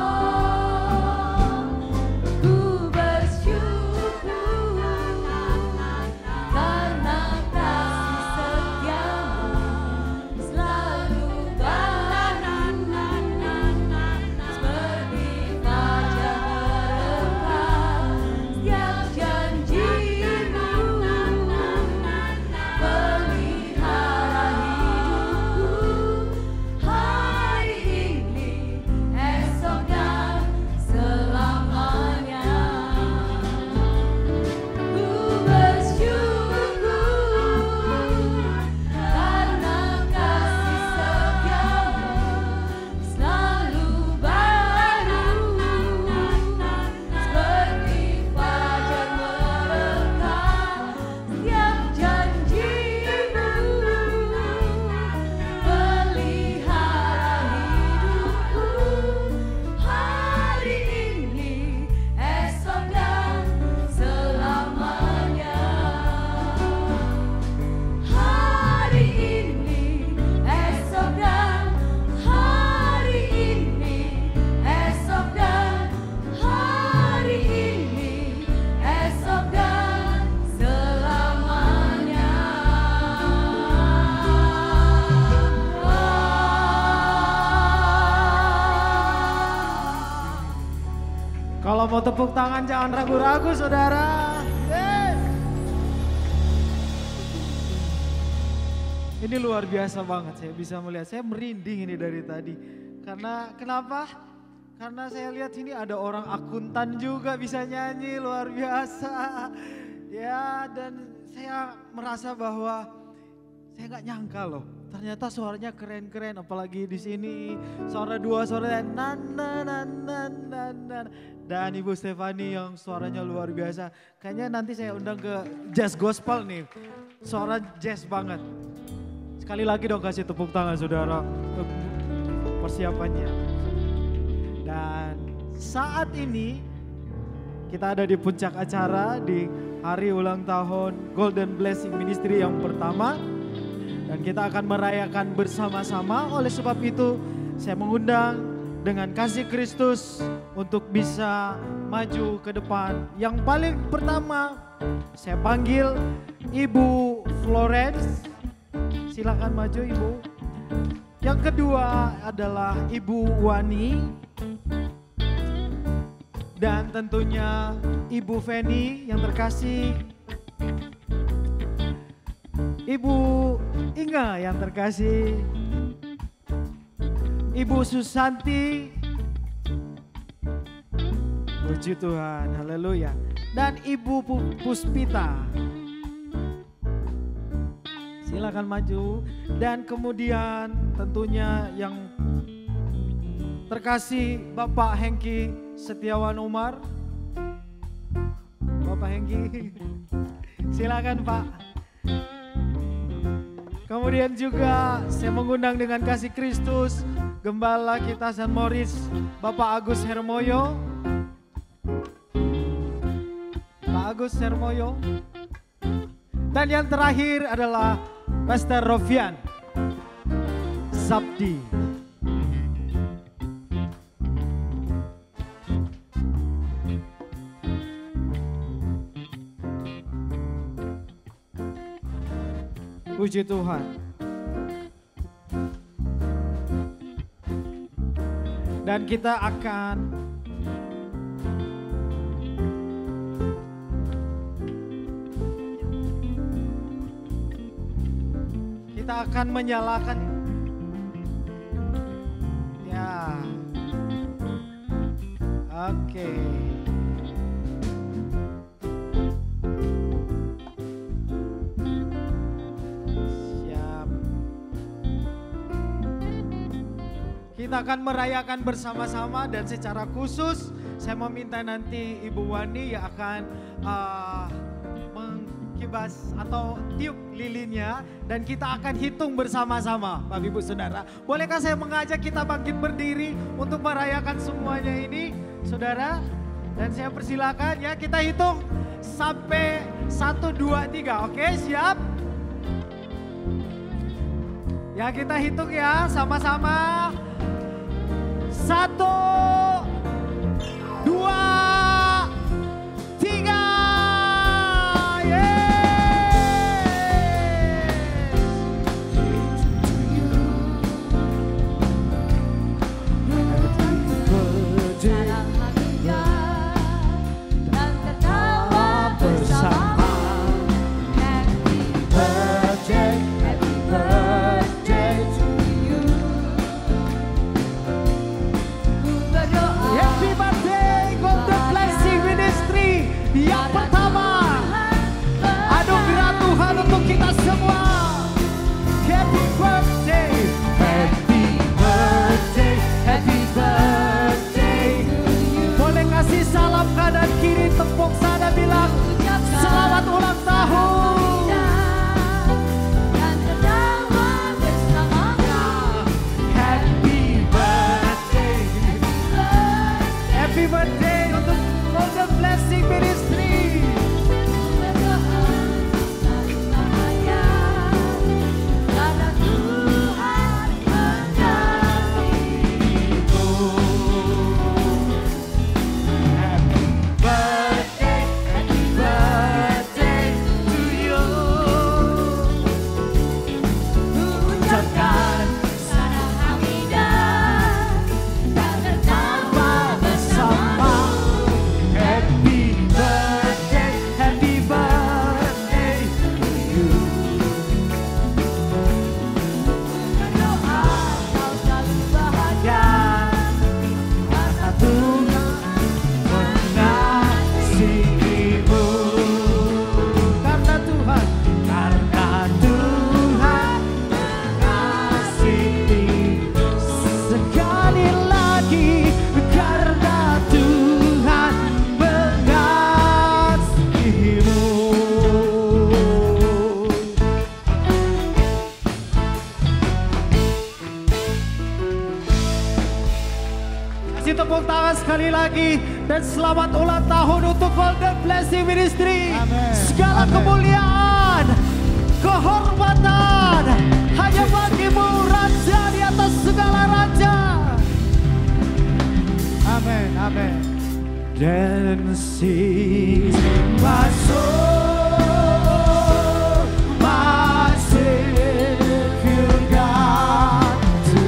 Speaker 3: Kalau mau tepuk tangan jangan ragu-ragu saudara. Yes. Ini luar biasa banget, saya bisa melihat, saya merinding ini dari tadi. Karena kenapa? Karena saya lihat sini ada orang akuntan juga bisa nyanyi, luar biasa. Ya, dan saya merasa bahwa saya nggak nyangka loh. Ternyata suaranya keren-keren, apalagi di sini suara dua suara dan Ibu Stefani yang suaranya luar biasa. Kayaknya nanti saya undang ke jazz gospel nih, suara jazz banget. Sekali lagi dong kasih tepuk tangan saudara untuk persiapannya. Dan saat ini kita ada di puncak acara di hari ulang tahun Golden Blessing Ministry yang pertama. Dan kita akan merayakan bersama-sama. Oleh sebab itu saya mengundang dengan kasih Kristus untuk bisa maju ke depan. Yang paling pertama saya panggil Ibu Florence. Silakan maju Ibu. Yang kedua adalah Ibu Wani. Dan tentunya Ibu Feni yang terkasih. Ibu Inga yang terkasih. Ibu Susanti. Puji Tuhan, haleluya. Dan Ibu Puspita. Silakan maju. Dan kemudian tentunya yang terkasih Bapak Hengki Setiawan Umar. Bapak Hengki, silakan Pak. Kemudian juga saya mengundang dengan kasih Kristus Gembala kita San Moritz Bapak Agus Hermoyo. Pak Agus Hermoyo. Dan yang terakhir adalah Pastor Rofian Sabdi. Puji Tuhan. Dan kita akan menyalakan ya. Oke. Kita akan merayakan bersama-sama dan secara khusus saya meminta nanti Ibu Wani yang akan mengkibas atau tiup lilinnya dan kita akan hitung bersama-sama Bapak Ibu Saudara. Bolehkah saya mengajak kita bangkit berdiri untuk merayakan semuanya ini Saudara? Dan saya persilakan ya kita hitung sampai 1, 2, 3. Oke siap? Ya kita hitung ya sama-sama. 1, 2, 3. Tepuk sana bilang selamat ulang tahun dan tertawa bersama. Happy birthday, happy birthday untuk Golden Blessing Ministry. Karena Tuhan mengasihimu. lagi. Dan selamat ulang tahun untuk Golden Blessing Ministry. Segala kemuliaan, kehormatan hanya bagimu, Raja di atas segala raja. Amin, amin. Dan sing my soul, my Savior God to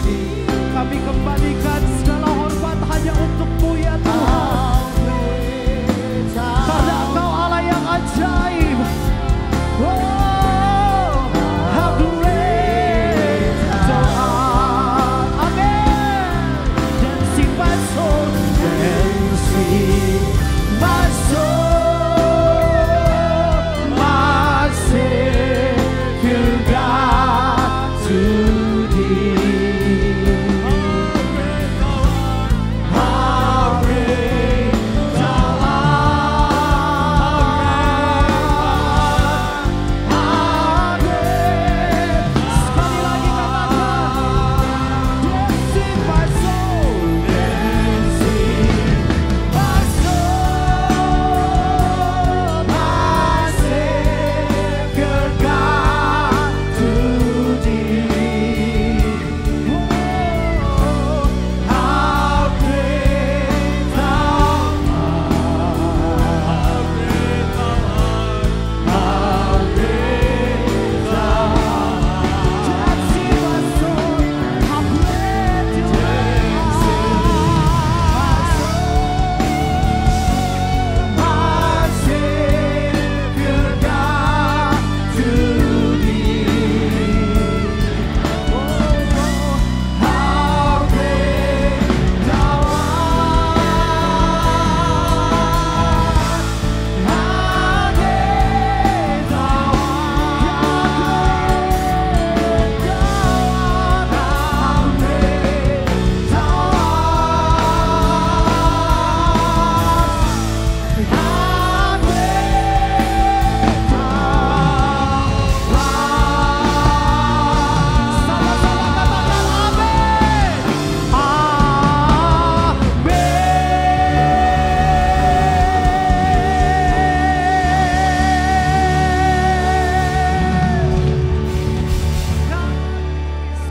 Speaker 3: thee. Kami kembalikan segala hormat hanya untukmu ya Tuhan. Karena Engkau Allah yang ajaib. Oh, how great thou art. Amen. Dancing my soul, dancing my soul, my Savior God to thee. How great thou art. How great. Sekali lagi katakan, dancing my soul, dancing my soul, my Savior God to thee. Oh, how great thou art. How great thou art. Dancing my soul, how great you are. My Savior God to thee. Oh, how great thou art. How great thou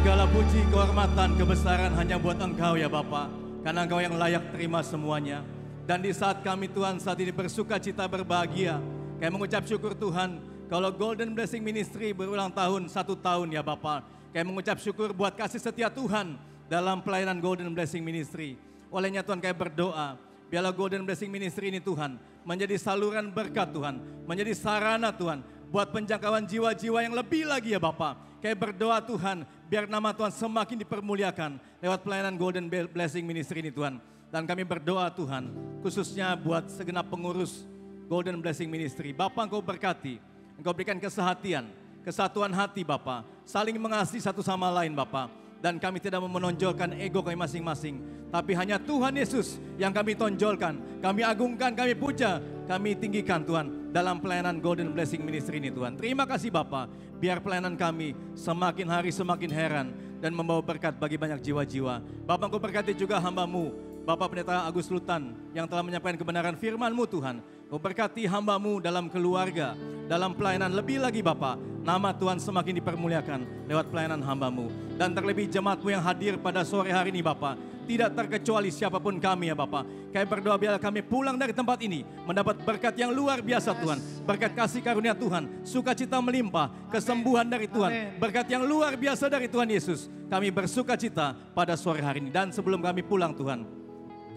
Speaker 2: Segala puji, kehormatan, kebesaran hanya buat Engkau ya Bapa. Karena Engkau yang layak terima semuanya. Dan di saat kami Tuhan saat ini bersuka cita berbahagia, kami mengucap syukur Tuhan kalau Golden Blessing Ministry berulang tahun 1 tahun ya Bapa. Kami mengucap syukur buat kasih setia Tuhan dalam pelayanan Golden Blessing Ministry. Olehnya Tuhan kami berdoa, biarlah Golden Blessing Ministry ini Tuhan menjadi saluran berkat Tuhan, menjadi sarana Tuhan buat penjangkauan jiwa-jiwa yang lebih lagi ya Bapa. Kami berdoa Tuhan, biar nama Tuhan semakin dipermuliakan lewat pelayanan Golden Blessing Ministry ini Tuhan. Dan kami berdoa Tuhan, khususnya buat segenap pengurus Golden Blessing Ministry. Bapa Engkau berkati, Engkau berikan kesehatian, kesatuan hati Bapa, saling mengasihi satu sama lain Bapa. Dan kami tidak mau menonjolkan ego kami masing-masing, tapi hanya Tuhan Yesus yang kami tonjolkan, kami agungkan, kami puja, kami tinggikan Tuhan dalam pelayanan Golden Blessing Ministry ini Tuhan. Terima kasih Bapa, biar pelayanan kami semakin hari semakin heran dan membawa berkat bagi banyak jiwa-jiwa. Bapa Engkau berkati juga hamba-Mu, Bapak Pendeta Agus Lutan yang telah menyampaikan kebenaran firman-Mu Tuhan. Kau berkati hamba-Mu dalam keluarga, dalam pelayanan lebih lagi Bapa. Nama Tuhan semakin dipermuliakan lewat pelayanan hamba-Mu. Dan terlebih jemaat-Mu yang hadir pada sore hari ini Bapa. Tidak terkecuali siapapun kami ya Bapa. Kami berdoa biar kami pulang dari tempat ini mendapat berkat yang luar biasa Tuhan. Berkat kasih karunia Tuhan, sukacita melimpah, kesembuhan dari Tuhan. Berkat yang luar biasa dari Tuhan Yesus. Kami bersukacita pada sore hari ini. Dan sebelum kami pulang Tuhan,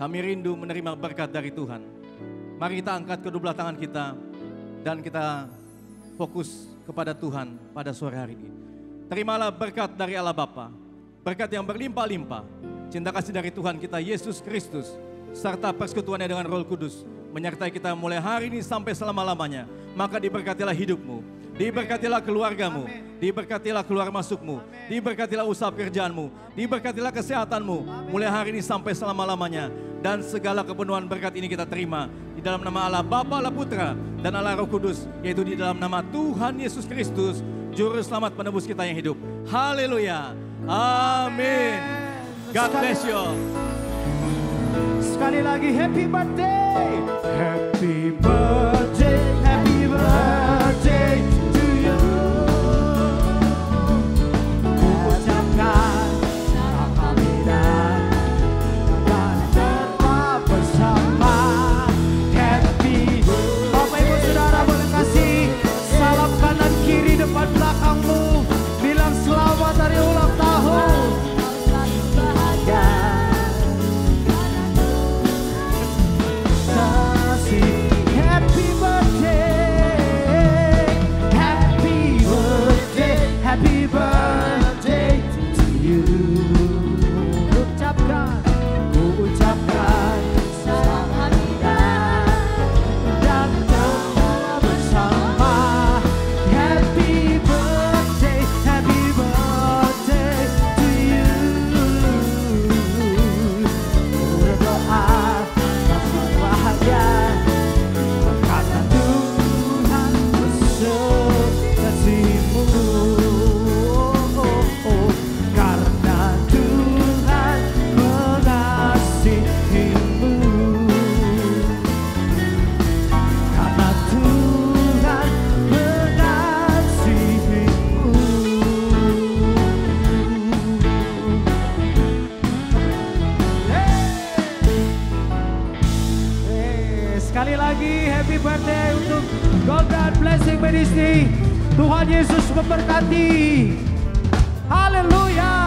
Speaker 2: kami rindu menerima berkat dari Tuhan. Mari kita angkat kedua belah tangan kita dan kita fokus kepada Tuhan pada sore hari ini. Terimalah berkat dari Allah Bapa, berkat yang berlimpah-limpah, cinta kasih dari Tuhan kita Yesus Kristus, serta persekutuannya dengan Roh Kudus, menyertai kita mulai hari ini sampai selama-lamanya. Maka diberkatilah hidupmu, diberkatilah keluargamu, diberkatilah keluar masukmu, diberkatilah usaha kerjaanmu, diberkatilah kesehatanmu, mulai hari ini sampai selama-lamanya. Dan segala kepenuhan berkat ini kita terima di dalam nama Allah Bapa, Allah Putra, dan Allah Roh Kudus, yaitu di dalam nama Tuhan Yesus Kristus, Juru Selamat penebus kita yang hidup. Haleluya. Amin. God bless you all.
Speaker 3: Sekali lagi happy birthday. Happy birthday, happy birthday to you. Ku ucapkan salam hamidah dan tetap bersama. Happy. Bapak Ibu Saudara boleh kasih salam kanan kiri depan belakangmu. Bilang selamat hari ulang tahun. Bahagia. Happy birthday, happy birthday to you. Ku ucapkan salam hamidah dan tetap bersama. Happy birthday to you. Berdoa selamat bahagia. Karena Tuhan kasihmu, karena Tuhan mengasihimu, karena Tuhan mengasihimu. Sekali lagi happy birthday untuk Golden Blessing Ministry. Tuhan Yesus memberkati. Haleluya.